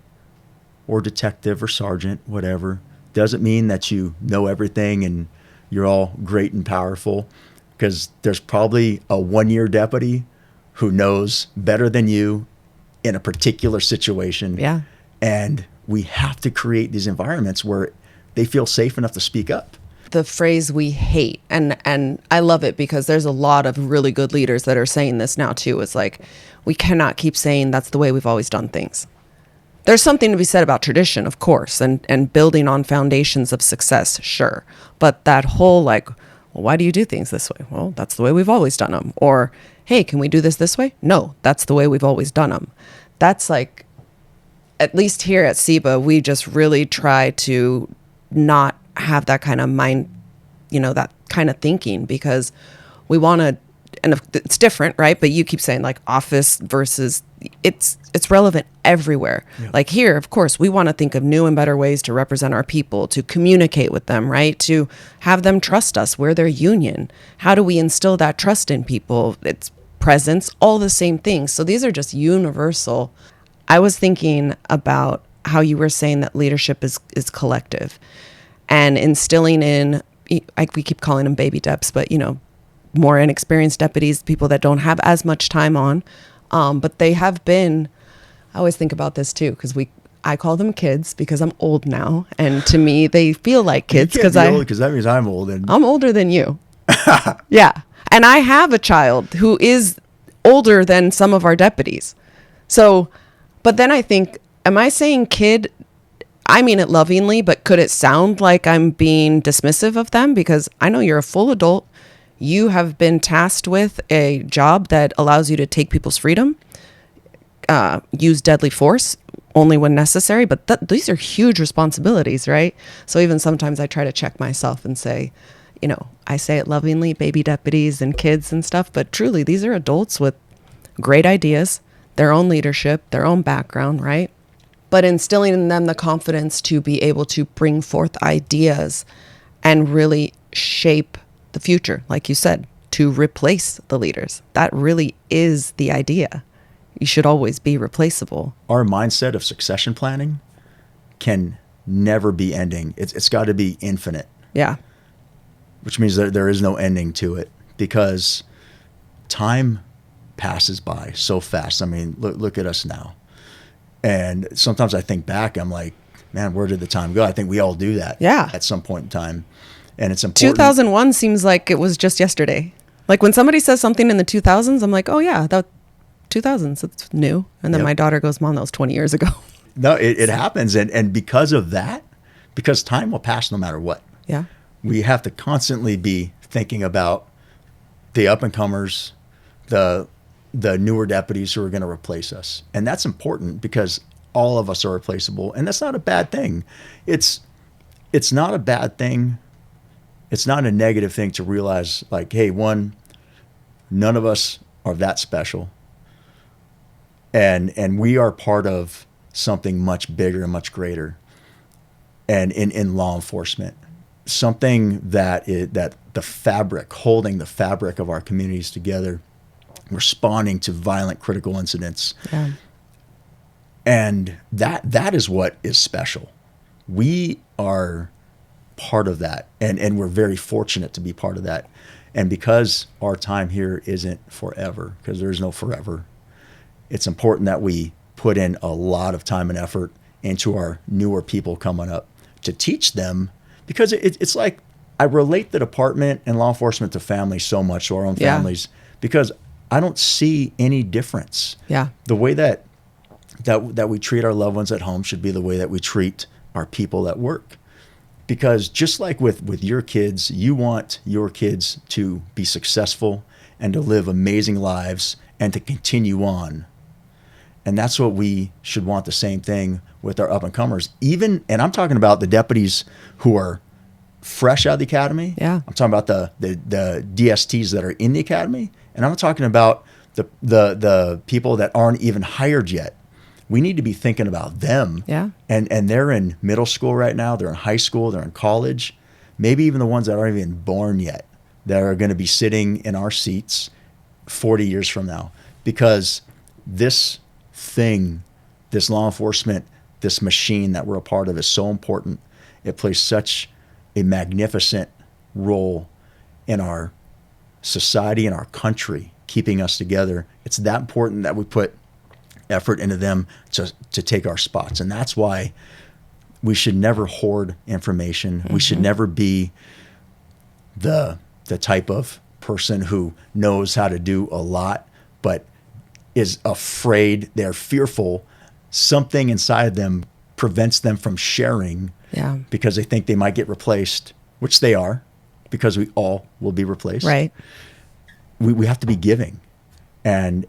or detective or sergeant, whatever, doesn't mean that you know everything and you're all great and powerful, because there's probably a 1-year deputy who knows better than you in a particular situation. Yeah. And we have to create these environments where they feel safe enough to speak up. The phrase we hate, and I love it because there's a lot of really good leaders that are saying this now too. It's like, we cannot keep saying that's the way we've always done things. There's something to be said about tradition, of course, and building on foundations of success, sure. But that whole well, why do you do things this way? Well, that's the way we've always done them. Or, hey, can we do this way? No, that's the way we've always done them. That's like, at least here at SEBA, we just really try to not have that kind of mind, that kind of thinking, because we want to, and it's different, right? But you keep saying office versus, it's relevant everywhere. Yeah. Like here, of course, we want to think of new and better ways to represent our people, to communicate with them, right? To have them trust us. We're their union. How do we instill that trust in people? It's presence, all the same things. So these are just universal. I was thinking about how you were saying that leadership is collective, and instilling in, we keep calling them baby deps, but more inexperienced deputies, people that don't have as much time on, but they have been. I always think about this too, because I call them kids because I'm old now, and to me they feel like kids because that means I'm old, and I'm older than you. Yeah, and I have a child who is older than some of our deputies. So, but then I think, am I saying kid? I mean it lovingly, but could it sound like I'm being dismissive of them? Because I know you're a full adult. You have been tasked with a job that allows you to take people's freedom, use deadly force only when necessary. But these are huge responsibilities, right? So even sometimes I try to check myself and say, I say it lovingly, baby deputies and kids and stuff, but truly these are adults with great ideas, their own leadership, their own background, right? But instilling in them the confidence to be able to bring forth ideas and really shape the future, like you said, to replace the leaders. That really is the idea. You should always be replaceable. Our mindset of succession planning can never be ending. It's got to be infinite. Yeah. Which means that there is no ending to it, because time passes by so fast. I mean, look at us now. And sometimes I think back, I'm like, man, where did the time go? I think we all do that. Yeah. At some point in time. And it's important. 2001 seems like it was just yesterday. Like when somebody says something in the 2000s, I'm like, oh yeah, that 2000s, it's new. And then my daughter goes, Mom, that was 20 years ago. No, it happens. And because of that, because time will pass no matter what. Yeah. We have to constantly be thinking about the up-and-comers, the newer deputies who are going to replace us. And that's important, because all of us are replaceable, and that's not a bad thing. It's not a bad thing. It's not a negative thing to realize, like, hey, one, none of us are that special, and we are part of something much bigger and much greater. And in law enforcement, something that the fabric, holding the fabric of our communities together, responding to violent critical incidents. Yeah. And that is what is special. We are part of that, and we're very fortunate to be part of that. And because our time here isn't forever, because there's no forever, it's important that we put in a lot of time and effort into our newer people coming up to teach them, because it's like, I relate the department and law enforcement to families so much, to our own families, because I don't see any difference. Yeah. The way that we treat our loved ones at home should be the way that we treat our people at work. Because just like with your kids, you want your kids to be successful and to live amazing lives and to continue on. And that's what we should want, the same thing with our up-and-comers. Even, and I'm talking about the deputies who are fresh out of the academy. Yeah. I'm talking about the DSTs that are in the academy. And I'm talking about the people that aren't even hired yet. We need to be thinking about them. Yeah. And they're in middle school right now. They're in high school. They're in college. Maybe even the ones that aren't even born yet, that are going to be sitting in our seats 40 years from now. Because this thing, this law enforcement, this machine that we're a part of is so important. It plays such a magnificent role in our society and our country, keeping us together. It's that important that we put effort into them to take our spots. And that's why we should never hoard information. We should never be the type of person who knows how to do a lot, but is afraid, they're fearful. Something inside them prevents them from sharing, because they think they might get replaced, which they are, because we all will be replaced. Right. We have to be giving and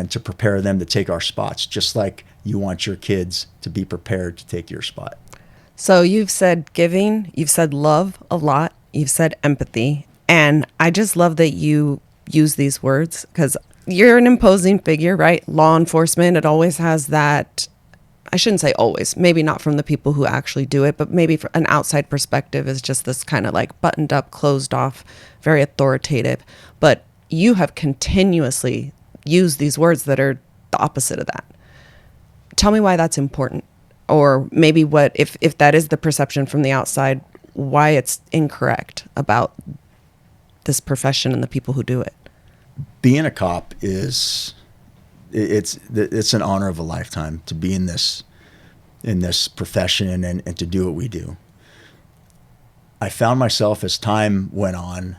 to prepare them to take our spots, just like you want your kids to be prepared to take your spot. So you've said giving, you've said love a lot, you've said empathy, and I just love that you use these words, because you're an imposing figure, right? Law enforcement, it always has that, I shouldn't say always, maybe not from the people who actually do it, but maybe from an outside perspective is just this kind of like buttoned up, closed off, very authoritative. But you have continuously used these words that are the opposite of that. Tell me why that's important, or maybe what, if that is the perception from the outside, why it's incorrect about this profession and the people who do it. Being a cop it's an honor of a lifetime to be in this profession and to do what we do. I found myself, as time went on,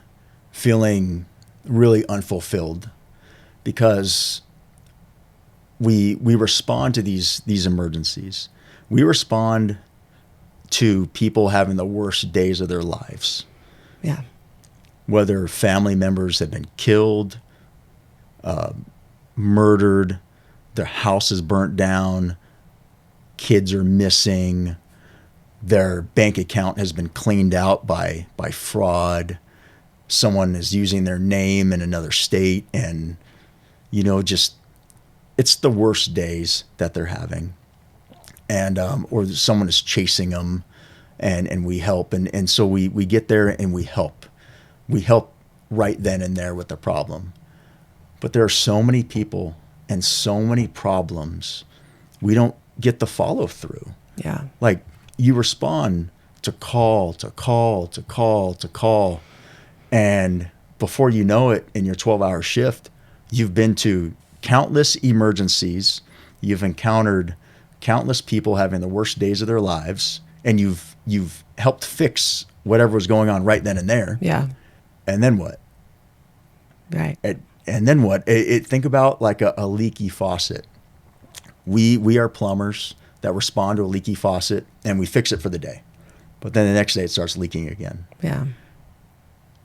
feeling really unfulfilled, because we respond to these emergencies. We respond to people having the worst days of their lives. Yeah. Whether family members have been killed, murdered, their house is burnt down, kids are missing, their bank account has been cleaned out by fraud, someone is using their name in another state, and just, it's the worst days that they're having. And or someone is chasing them, and we help, and so we get there and we help right then and there with the problem. But there are so many people and so many problems, we don't get the follow through. Yeah. Like, you respond to call, to call, to call, to call, and before you know it, in your 12-hour shift, you've been to countless emergencies, you've encountered countless people having the worst days of their lives, and you've helped fix whatever was going on right then and there. Yeah. And then what? Right. And then what? Think about like a leaky faucet. We are plumbers that respond to a leaky faucet, and we fix it for the day. But then the next day it starts leaking again. Yeah.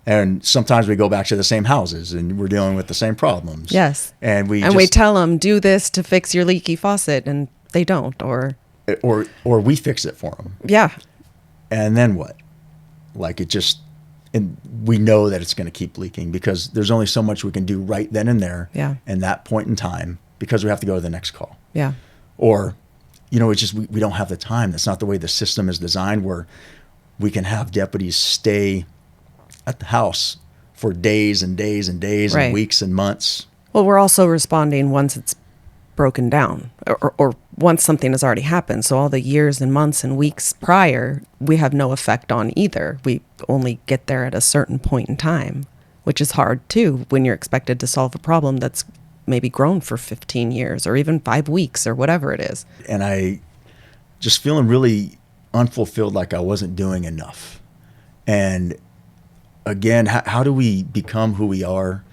And sometimes we go back to the same houses and we're dealing with the same problems. Yes. And we tell them, do this to fix your leaky faucet, and they don't, or we fix it for them. yeah, And then what? Like it just, and we know that it's going to keep leaking because there's only so much we can do right then and there. Yeah. And that point in time, because we have to go to the next call. Yeah. Or, it's just, we don't have the time. That's not the way the system is designed, where we can have deputies stay at the house for days and days and days Right. and weeks and months. Well, we're also responding once it's broken down, or once something has already happened. So all the years and months and weeks prior, we have no effect on either. We only get there at a certain point in time, which is hard too when you're expected to solve a problem that's maybe grown for 15 years or even 5 weeks or whatever it is. And I just feeling really unfulfilled, like I wasn't doing enough. And again, how do we become who we are?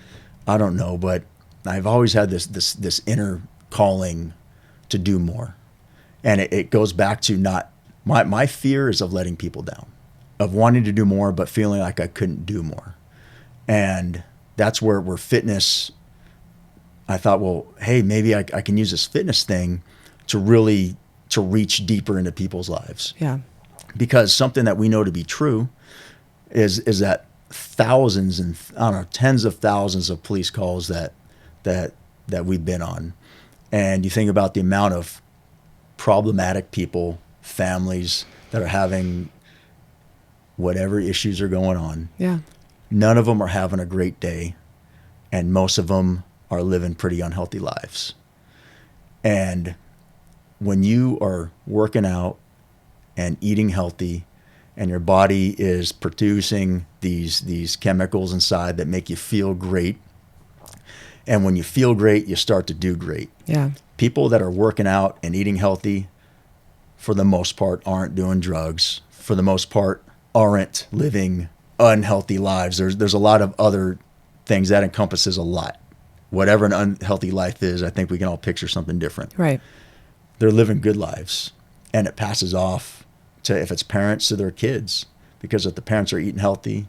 I don't know, but I've always had this inner calling to do more. And it goes back to not, my fear is of letting people down, of wanting to do more, but feeling like I couldn't do more. And that's where fitness, I thought, well, hey, maybe I can use this fitness thing to reach deeper into people's lives. Yeah. Because something that we know to be true is that thousands and tens of thousands of police calls that we've been on. And you think about the amount of problematic people, families that are having whatever issues are going on. Yeah. None of them are having a great day, and most of them are living pretty unhealthy lives. And when you are working out and eating healthy, and your body is producing these chemicals inside that make you feel great, and when you feel great, you start to do great. Yeah. People that are working out and eating healthy, for the most part, aren't doing drugs. For the most part, aren't living unhealthy lives. There's a lot of other things that encompasses a lot. Whatever an unhealthy life is, I think we can all picture something different. Right. They're living good lives, and it passes off to, if it's parents, to their kids, because if the parents are eating healthy,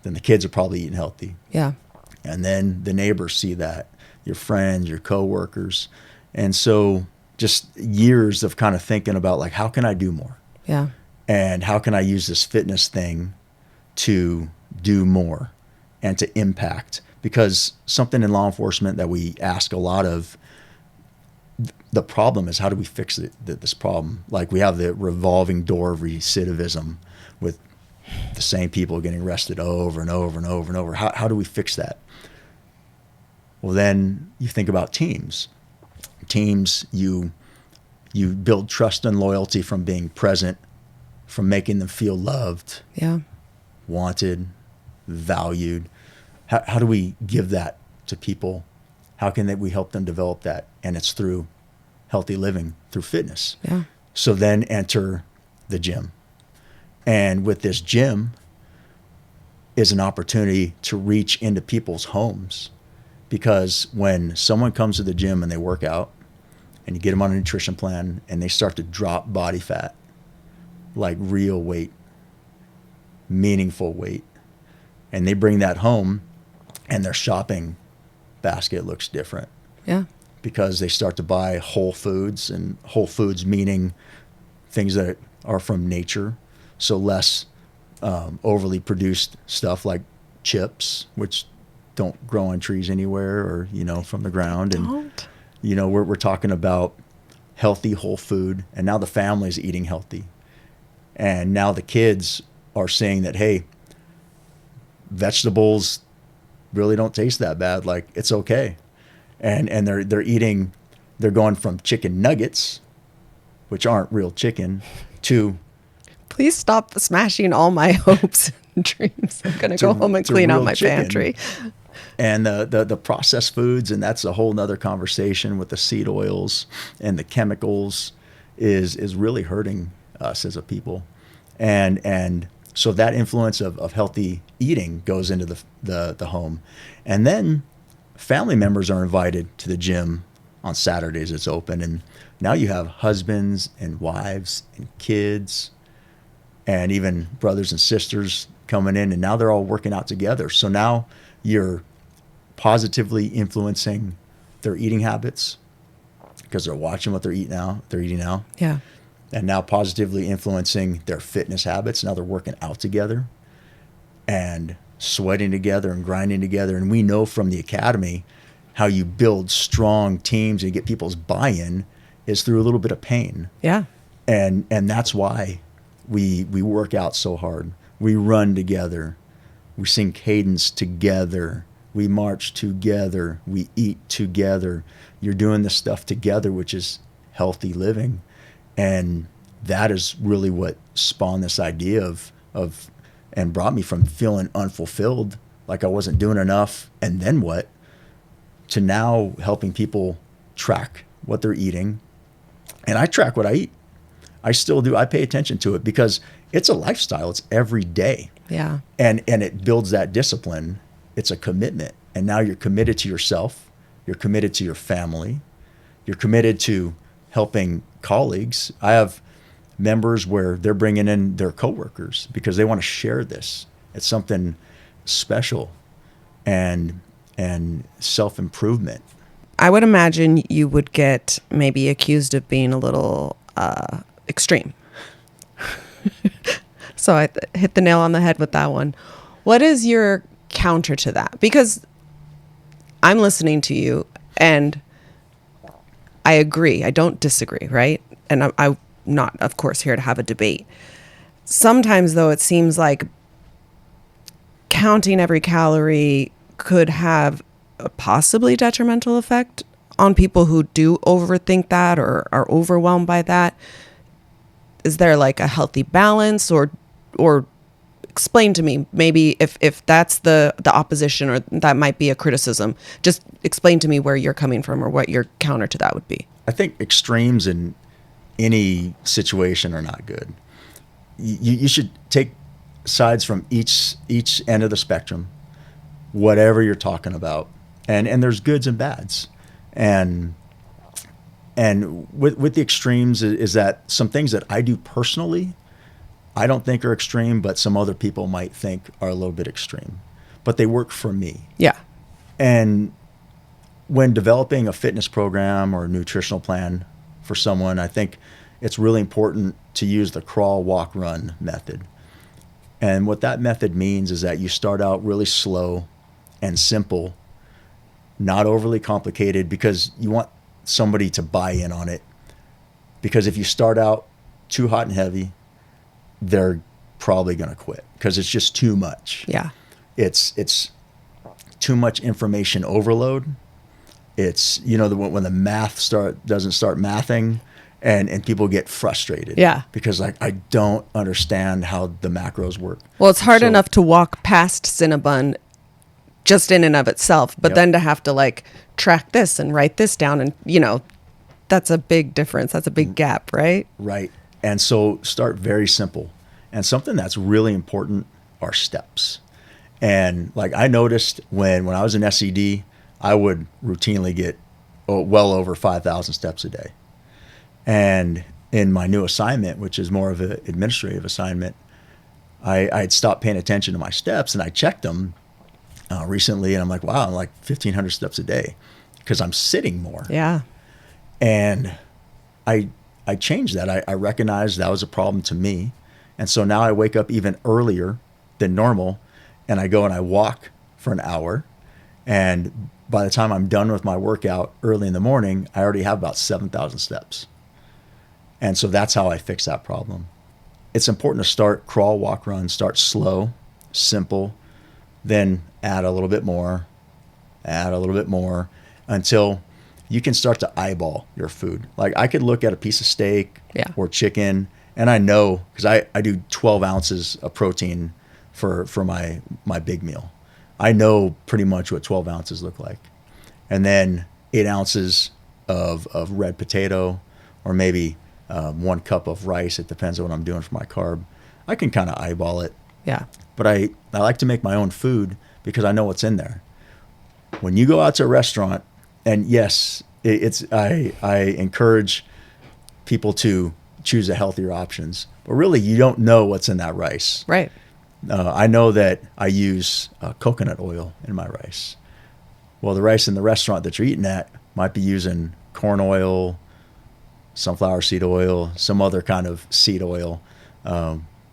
then the kids are probably eating healthy. Yeah. And then the neighbors see that, your friends, your coworkers. And so just years of kind of thinking about, like, how can I do more? Yeah. And how can I use this fitness thing to do more and to impact? Because something in law enforcement that we ask a lot of, the problem is, how do we fix this problem? Like, we have the revolving door of recidivism with the same people getting arrested over and over and over and over. How do we fix that? Well, then you think about teams. Teams, you build trust and loyalty from being present, from making them feel loved, Yeah. wanted, valued. How do we give that to people? How can we help them develop that? And it's through healthy living, through fitness. Yeah. So then enter the gym. And with this gym is an opportunity to reach into people's homes. Because when someone comes to the gym and they work out, and you get them on a nutrition plan, and they start to drop body fat, like real weight, meaningful weight, and they bring that home, and their shopping basket looks different. Yeah. Because they start to buy whole foods, and whole foods meaning things that are from nature. So less overly produced stuff like chips, which don't grow on trees anywhere, or, from the ground. And, Don't. we're talking about healthy whole food, and now the family's eating healthy. And now the kids are saying that, hey, vegetables really don't taste that bad. Like, it's okay. And they're going from chicken nuggets, which aren't real chicken, to Please stop smashing all my hopes and dreams. I'm going to go home and clean out my pantry. And the processed foods, and that's a whole nother conversation with the seed oils and the chemicals is really hurting us as a people. And so that influence of healthy eating goes into the home. And then family members are invited to the gym on Saturdays. It's open. And now you have husbands and wives and kids and even brothers and sisters coming in, and now they're all working out together. So now you're positively influencing their eating habits, because they're watching what they're eating now. Yeah. And now positively influencing their fitness habits. Now they're working out together and sweating together and grinding together. And we know from the academy how you build strong teams and get people's buy-in is through a little bit of pain. Yeah. And that's why we work out so hard. We run together. We sing cadence together. We march together. We eat together. You're doing this stuff together, which is healthy living. And that is really what spawned this idea of and brought me from feeling unfulfilled, like I wasn't doing enough, and then what, to now helping people track what they're eating. And I track what I eat. I still do. I pay attention to it because it's a lifestyle. It's every day. Yeah. And it builds that discipline. It's a commitment. And now you're committed to yourself. You're committed to your family. You're committed to helping colleagues. I have members where they're bringing in their coworkers because they want to share this. It's something special and self-improvement. I would imagine you would get maybe accused of being a little extreme. So I hit the nail on the head with that one. What is your counter to that? Because I'm listening to you and I agree. I don't disagree, right? And I'm not, of course, here to have a debate. Sometimes, though, it seems like counting every calorie could have a possibly detrimental effect on people who do overthink that or are overwhelmed by that. Is there like a healthy balance or explain to me maybe if that's the opposition or that might be a criticism, just explain to me where you're coming from or what your counter to that would be. I think extremes in any situation are not good. You should take sides from each end of the spectrum, whatever you're talking about. And there's goods and bads. And with the extremes is that some things that I do personally, I don't think are extreme, but some other people might think are a little bit extreme. But they work for me. Yeah. And when developing a fitness program or a nutritional plan for someone, I think it's really important to use the crawl, walk, run method. And what that method means is that you start out really slow and simple, not overly complicated, because you want somebody to buy in on it. Because if you start out too hot and heavy, they're probably going to quit because it's just too much. Yeah. It's too much information overload. It's, when the math doesn't start mathing and people get frustrated. Yeah. Because I don't understand how the macros work. Well, it's hard enough to walk past Cinnabon just in and of itself, but then to have to like track this and write this down and, that's a big difference. That's a big gap, right? Right. And so start very simple. And something that's really important are steps. And like I noticed when I was in SED, I would routinely get well over 5,000 steps a day. And in my new assignment, which is more of an administrative assignment, I'd stopped paying attention to my steps and I checked them recently. And I'm like, wow, I'm like 1,500 steps a day because I'm sitting more. Yeah. And I changed that. I recognized that was a problem to me. And so now I wake up even earlier than normal and I go and I walk for an hour. And by the time I'm done with my workout early in the morning, I already have about 7,000 steps. And so that's how I fix that problem. It's important to start crawl, walk, run, start slow, simple, then add a little bit more, until you can start to eyeball your food. Like I could look at a piece of steak or chicken, and I know, because I do 12 ounces of protein for my big meal. I know pretty much what 12 ounces look like. And then 8 ounces of red potato, or maybe 1 cup of rice. It depends on what I'm doing for my carb. I can kind of eyeball it. Yeah. But I like to make my own food because I know what's in there. When you go out to a restaurant, and yes, I encourage people to choose the healthier options, but really you don't know what's in that rice. Right. I know that I use coconut oil in my rice. Well, the rice in the restaurant that you're eating at might be using corn oil, sunflower seed oil, some other kind of seed oil,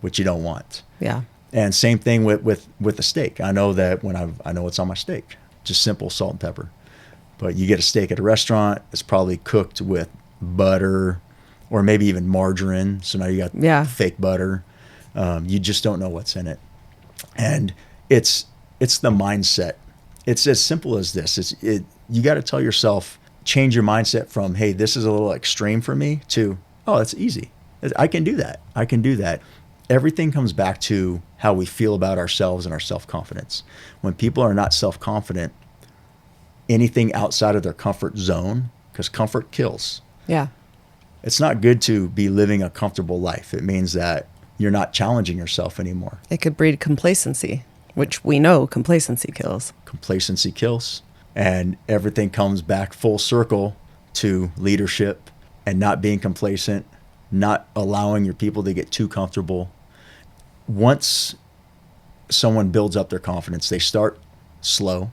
which you don't want. Yeah. And same thing with the steak. I know that when I know what's on my steak, just simple salt and pepper. But you get a steak at a restaurant, it's probably cooked with butter or maybe even margarine. So now you got fake butter. You just don't know what's in it. And it's the mindset. It's as simple as this. You got to tell yourself, change your mindset from, hey, this is a little extreme for me, to, oh, it's easy. I can do that. I can do that. Everything comes back to how we feel about ourselves and our self-confidence. When people are not self-confident, anything outside of their comfort zone, because comfort kills. Yeah. It's not good to be living a comfortable life. It means that you're not challenging yourself anymore. It could breed complacency, which we know complacency kills. Complacency kills. And everything comes back full circle to leadership and not being complacent, not allowing your people to get too comfortable. Once someone builds up their confidence, they start slow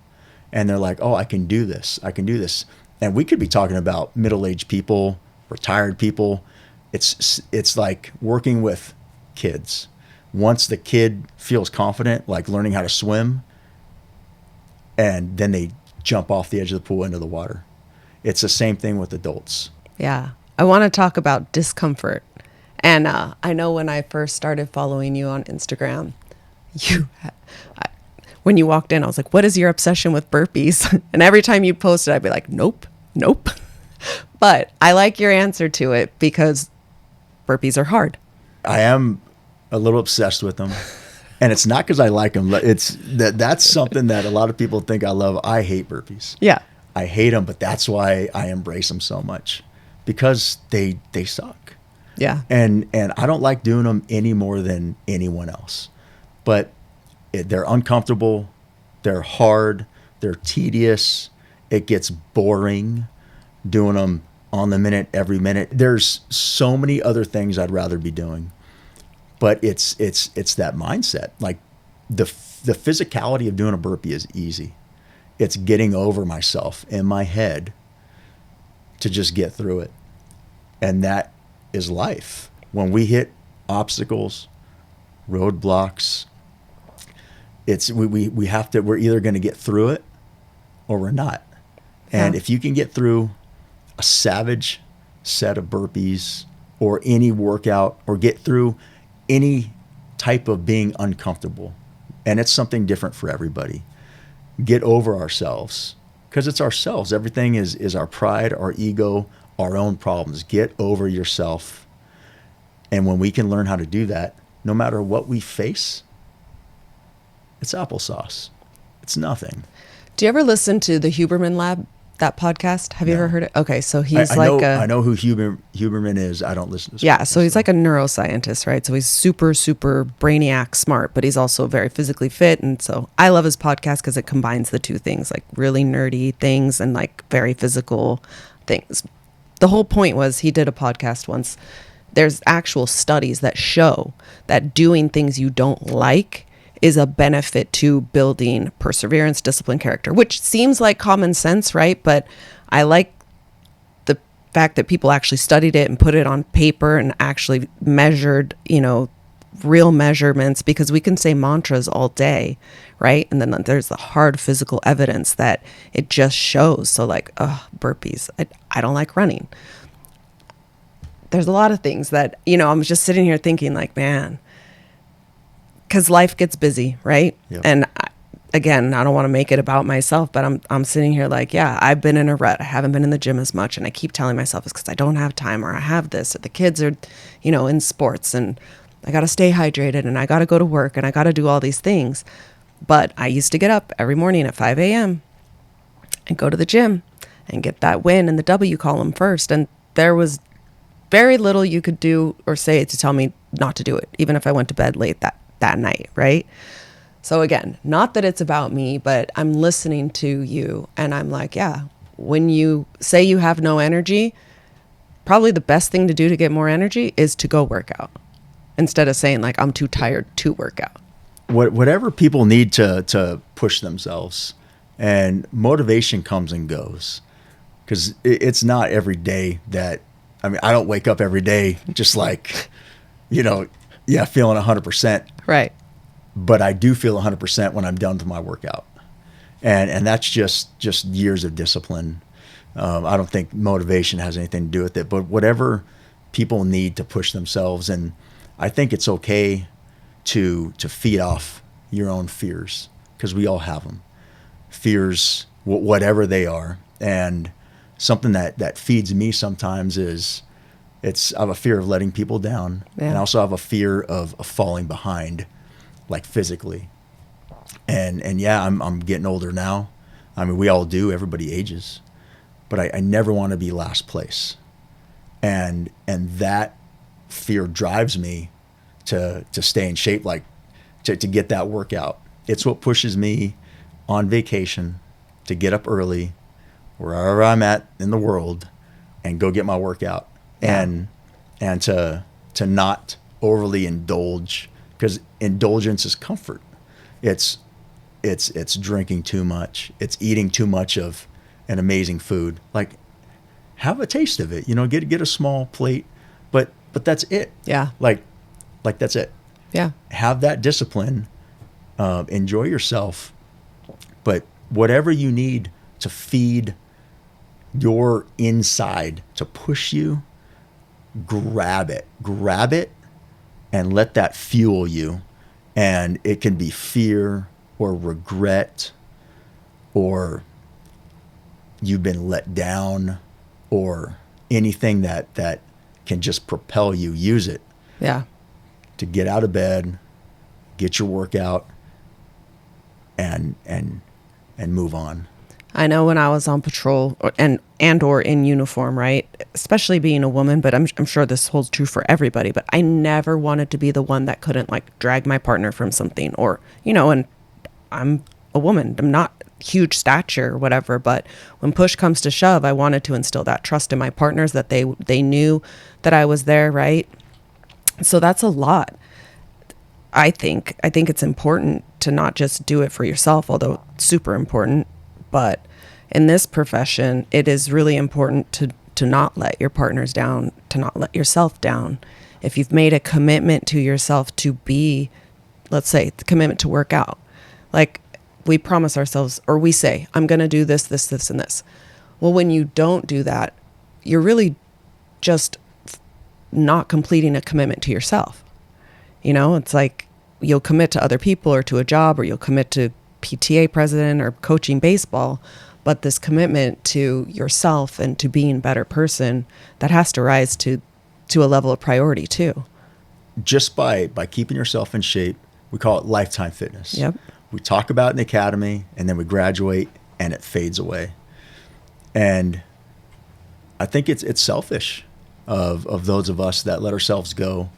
and they're like, oh, I can do this. I can do this. And we could be talking about middle-aged people, retired people. It's like working with kids. Once the kid feels confident, like learning how to swim, and then they jump off the edge of the pool into the water. It's the same thing with adults. Yeah. I want to talk about discomfort. And I know when I first started following you on Instagram, when you walked in, I was like, what is your obsession with burpees? And every time you posted, I'd be like, nope. But I like your answer to it because burpees are hard. I am a little obsessed with them. And it's not because I like them. That's something that a lot of people think I love. I hate burpees. Yeah. I hate them, but that's why I embrace them so much, because they suck. Yeah. And I don't like doing them any more than anyone else. But they're uncomfortable. They're hard. They're tedious. It gets boring doing them on the minute, every minute. There's so many other things I'd rather be doing. But it's that mindset. Like the physicality of doing a burpee is easy. It's getting over myself in my head to just get through it. And that is life. When we hit obstacles, roadblocks, we have to, we're either going to get through it or we're not. And if you can get through a savage set of burpees or any workout, or get through any type of being uncomfortable, and it's something different for everybody, get over ourselves, because it's ourselves. Everything is our pride, our ego, our own problems. Get over yourself. And when we can learn how to do that, no matter what we face, it's applesauce. It's nothing. Do you ever listen to the Huberman Lab, that podcast? Have you ever heard it? Okay, so he's I know who Huberman is. I don't listen to this. Yeah, so he's like a neuroscientist, right? So he's super, super brainiac smart, but he's also very physically fit. And so I love his podcast because it combines the two things, like really nerdy things and like very physical things. The whole point was he did a podcast once. There's actual studies that show that doing things you don't like is a benefit to building perseverance, discipline, character, which seems like common sense, right? But I like the fact that people actually studied it and put it on paper and actually measured, real measurements, because we can say mantras all day, right? And then there's the hard physical evidence that it just shows. So like, burpees, I don't like running. There's a lot of things that, I'm just sitting here thinking like, man, because life gets busy, right? Yep. And again, I don't want to make it about myself, but I'm sitting here like, yeah, I've been in a rut. I haven't been in the gym as much. And I keep telling myself it's because I don't have time, or I have this, or the kids are, in sports, and I got to stay hydrated, and I got to go to work, and I got to do all these things. But I used to get up every morning at 5 a.m. and go to the gym and get that win in the W column first. And there was very little you could do or say to tell me not to do it, even if I went to bed late that night, right? So again, not that it's about me, but I'm listening to you and I'm like, yeah, when you say you have no energy, probably the best thing to do to get more energy is to go work out, instead of saying like, I'm too tired to work out. Whatever people need to push themselves, and motivation comes and goes. because it's not every day that, I mean, I don't wake up every day just like, feeling 100%. Right. But I do feel 100% when I'm done with my workout. And that's just years of discipline. I don't think motivation has anything to do with it, but whatever people need to push themselves. And I think it's okay to feed off your own fears, because we all have them. Fears, whatever they are. And something that feeds me sometimes is I have a fear of letting people down. Yeah. And I also have a fear of falling behind, like physically. And yeah, I'm getting older now. I mean, we all do. Everybody ages. But I never want to be last place. And that fear drives me to stay in shape, like to get that workout. It's what pushes me on vacation to get up early, wherever I'm at in the world, and go get my workout. Yeah. And to not overly indulge, because indulgence is comfort. It's drinking too much. It's eating too much of an amazing food. Like, have a taste of it. Get a small plate, but that's it. Yeah. Like that's it. Yeah. Have that discipline. Enjoy yourself, but whatever you need to feed your inside, to push you, grab it, and let that fuel you. And it can be fear or regret, or you've been let down, or anything that can just propel you. Use it. Yeah. To get out of bed, get your workout, and move on. I know when I was on patrol or in uniform, right? Especially being a woman, but I'm sure this holds true for everybody, but I never wanted to be the one that couldn't like drag my partner from something, or, and I'm a woman. I'm not huge stature or whatever, but when push comes to shove, I wanted to instill that trust in my partners, that they knew that I was there, right? So that's a lot. I think it's important to not just do it for yourself, although it's super important, but in this profession, it is really important to not let your partners down, to not let yourself down. If you've made a commitment to yourself to be, let's say, the commitment to work out, like we promise ourselves, or we say, I'm going to do this, this, this, and this. Well, when you don't do that, you're really just not completing a commitment to yourself. It's like you'll commit to other people or to a job, or you'll commit to PTA president or coaching baseball, but this commitment to yourself and to being a better person, that has to rise to a level of priority too. Just by keeping yourself in shape, we call it lifetime fitness. Yep. We talk about it in the academy, and then we graduate and it fades away. And I think it's selfish of those of us that let ourselves go,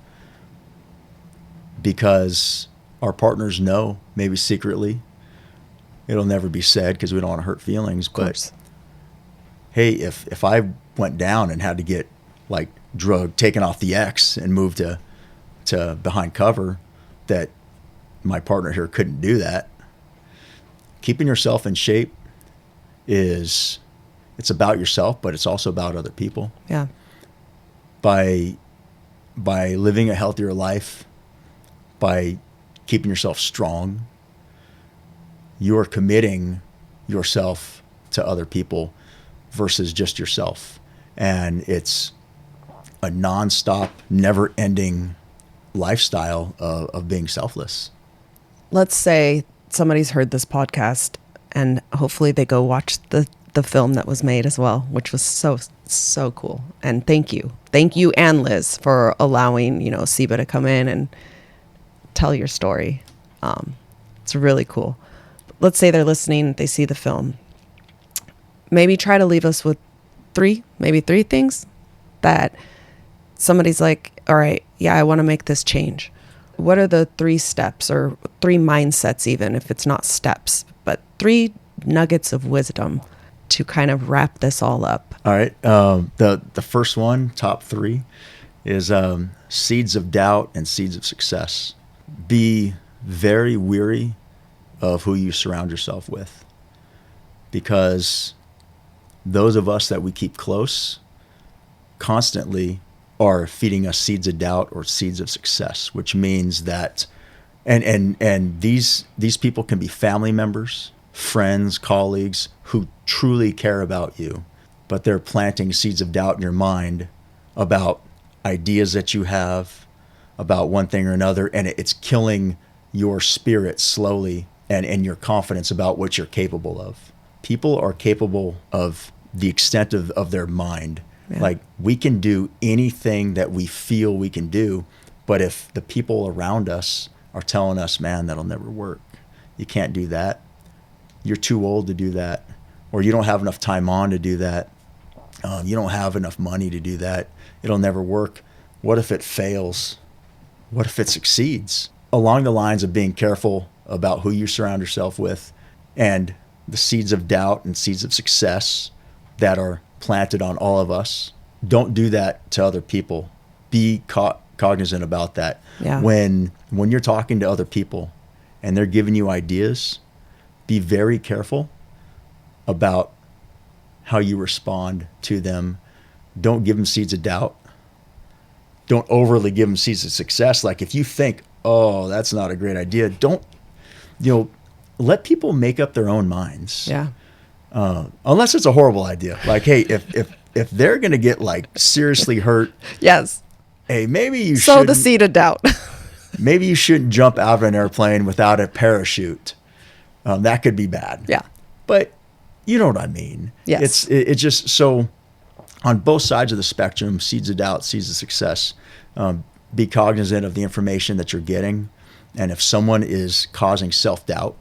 because our partners know, maybe secretly, it'll never be said because we don't want to hurt feelings. But hey, if I went down and had to get like taken off the X and moved to behind cover, that my partner here couldn't do that. Keeping yourself in shape it's about yourself, but it's also about other people. Yeah. By living a healthier life, by keeping yourself strong, you're committing yourself to other people versus just yourself. And it's a nonstop, never-ending lifestyle of being selfless. Let's say somebody's heard this podcast and hopefully they go watch the film that was made as well, which was so cool. And thank you and Liz for allowing SEBA to come in and tell your story. It's really cool. Let's say they're listening, they see the film. Maybe try to leave us with three things that somebody's like, all right, yeah, I want to make this change. What are the 3 steps, or 3 mindsets, even if it's not steps, but 3 nuggets of wisdom to kind of wrap this all up? All right. The first one, top 3, is seeds of doubt and seeds of success. Be very weary of who you surround yourself with, because those of us that we keep close constantly are feeding us seeds of doubt or seeds of success, which means that, and these people can be family members, friends, colleagues who truly care about you, but they're planting seeds of doubt in your mind about ideas that you have about one thing or another, and it's killing your spirit slowly and your confidence about what you're capable of. People are capable of the extent of their mind. Yeah. Like, we can do anything that we feel we can do, but if the people around us are telling us, man, that'll never work, you can't do that, you're too old to do that, or you don't have enough time on to do that, you don't have enough money to do that, it'll never work. What if it fails? What if it succeeds? Along the lines of being careful about who you surround yourself with and the seeds of doubt and seeds of success that are planted on all of us. Don't do that to other people. Be cognizant about that. Yeah. When you're talking to other people and they're giving you ideas, be very careful about how you respond to them. Don't give them seeds of doubt. Don't overly give them seeds of success. Like, if you think, oh, that's not a great idea, don't, let people make up their own minds. Yeah. Unless it's a horrible idea. Like, hey, if they're going to get like seriously hurt. Yes. Hey, maybe you sow the seed of doubt. Maybe you shouldn't jump out of an airplane without a parachute. That could be bad. Yeah. But you know what I mean. Yes. It's just so on both sides of the spectrum, seeds of doubt, seeds of success. Be cognizant of the information that you're getting. And if someone is causing self-doubt,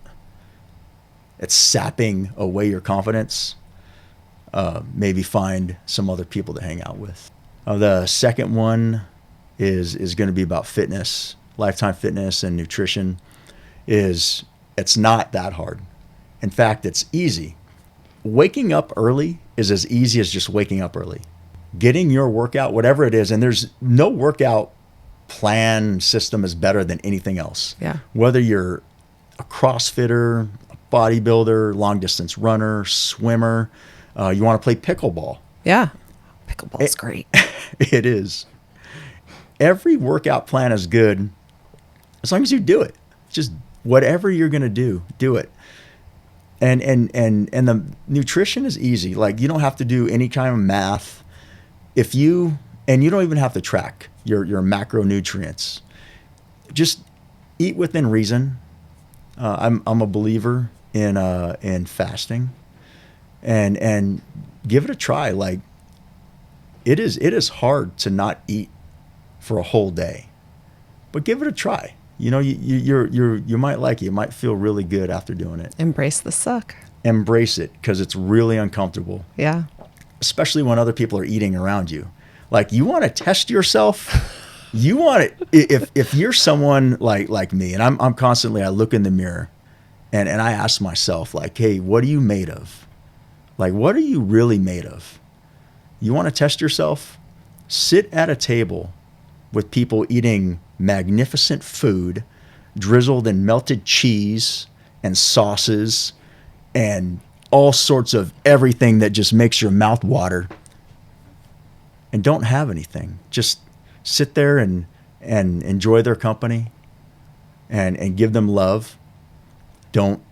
it's sapping away your confidence, maybe find some other people to hang out with. The second one is going to be about fitness, Lifetime Fitness and nutrition. It's not that hard. In fact, it's easy. Waking up early is as easy as just waking up early. Getting your workout, whatever it is, and there's no workout plan system is better than anything else. Yeah. Whether you're a CrossFitter, a bodybuilder, long distance runner, swimmer, you want to play pickleball. Yeah. Pickleball is great. It is. Every workout plan is good as long as you do it. Just whatever you're going to do it. And the nutrition is easy. Like, you don't have to do any kind of math. You don't even have to track your macronutrients. Just eat within reason. I'm a believer in fasting, and give it a try. Like, it is hard to not eat for a whole day, but give it a try. You might like it. You might feel really good after doing it. Embrace the suck. Embrace it, because it's really uncomfortable. Yeah. Especially when other people are eating around you. Like, you want to test yourself. You want it. If you're someone like me, and I'm constantly, I look in the mirror and I ask myself, like, hey, what are you made of? Like, what are you really made of? You want to test yourself? Sit at a table with people eating magnificent food, drizzled in melted cheese and sauces and all sorts of everything that just makes your mouth water, and don't have anything. Just sit there and enjoy their company and give them love. Don't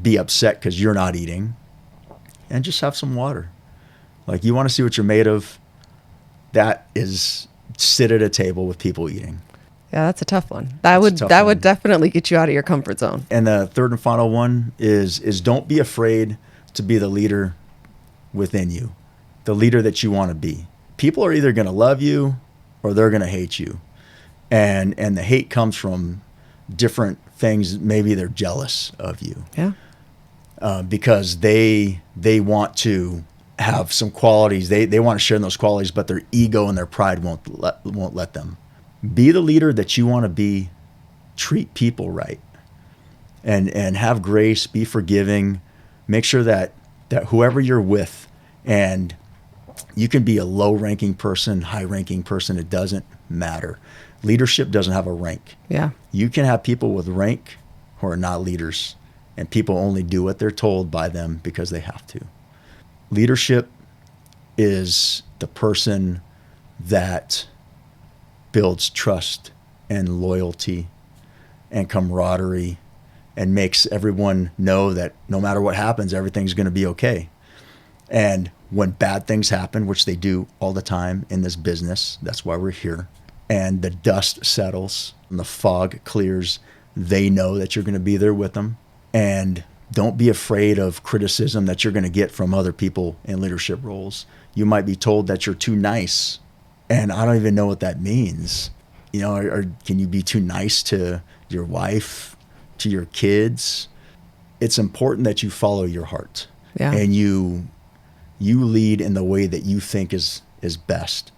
be upset because you're not eating, and just have some water. Like, you want to see what you're made of? That is, sit at a table with people eating. Yeah, that's a tough one. That would definitely get you out of your comfort zone. And the third and final one is don't be afraid to be the leader within you, the leader that you want to be. People are either going to love you or they're going to hate you. And the hate comes from different things. Maybe they're jealous of you. Yeah. Because they want to have some qualities. They want to share those qualities, but their ego and their pride won't let them. Be the leader that you want to be. Treat people right, and have grace. Be forgiving. Make sure that whoever you're with, and you can be a low-ranking person, high-ranking person. It doesn't matter. Leadership doesn't have a rank. Yeah. You can have people with rank who are not leaders, and people only do what they're told by them because they have to. Leadership is the person that builds trust and loyalty and camaraderie and makes everyone know that no matter what happens, everything's going to be okay. And when bad things happen, which they do all the time in this business, that's why we're here, and the dust settles and the fog clears, they know that you're going to be there with them. And don't be afraid of criticism that you're going to get from other people in leadership roles. You might be told that you're too nice, and I don't even know what that means. You know, or can you be too nice to your wife, to your kids? It's important that you follow your heart, and you lead in the way that you think is best.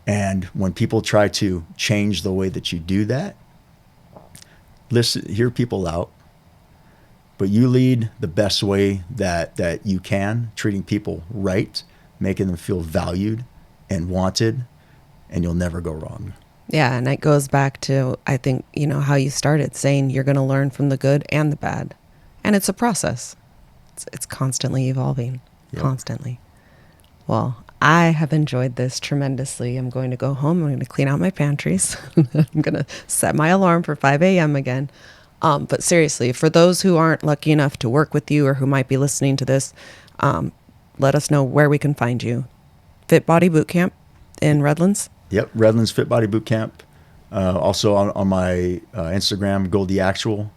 And when people try to change the way that you do that, listen, hear people out, but you lead the best way that you can, treating people right, making them feel valued and wanted, and you'll never go wrong. Yeah, and it goes back to, I think, you know, how you started saying you're going to learn from the good and the bad. And it's a process. It's constantly evolving, constantly. Well, I have enjoyed this tremendously. I'm going to go home. I'm going to clean out my pantries. I'm going to set my alarm for 5 a.m. again. But seriously, for those who aren't lucky enough to work with you or who might be listening to this, let us know where we can find you. Fit Body Boot Camp in Redlands? Yep, Redlands Fit Body Boot Camp. Also on my Instagram, Goldie Actual,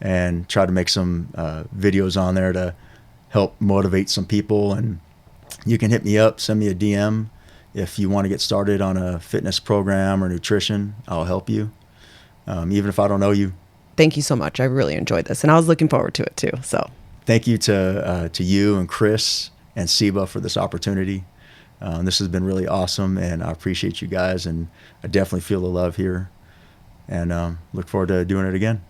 and try to make some videos on there to help motivate some people. And you can hit me up, send me a DM if you want to get started on a fitness program or nutrition. I'll help you, even if I don't know you. Thank you so much. I really enjoyed this, and I was looking forward to it too. So thank you to you and Chris and SEBA for this opportunity. This has been really awesome, and I appreciate you guys, and I definitely feel the love here, and look forward to doing it again.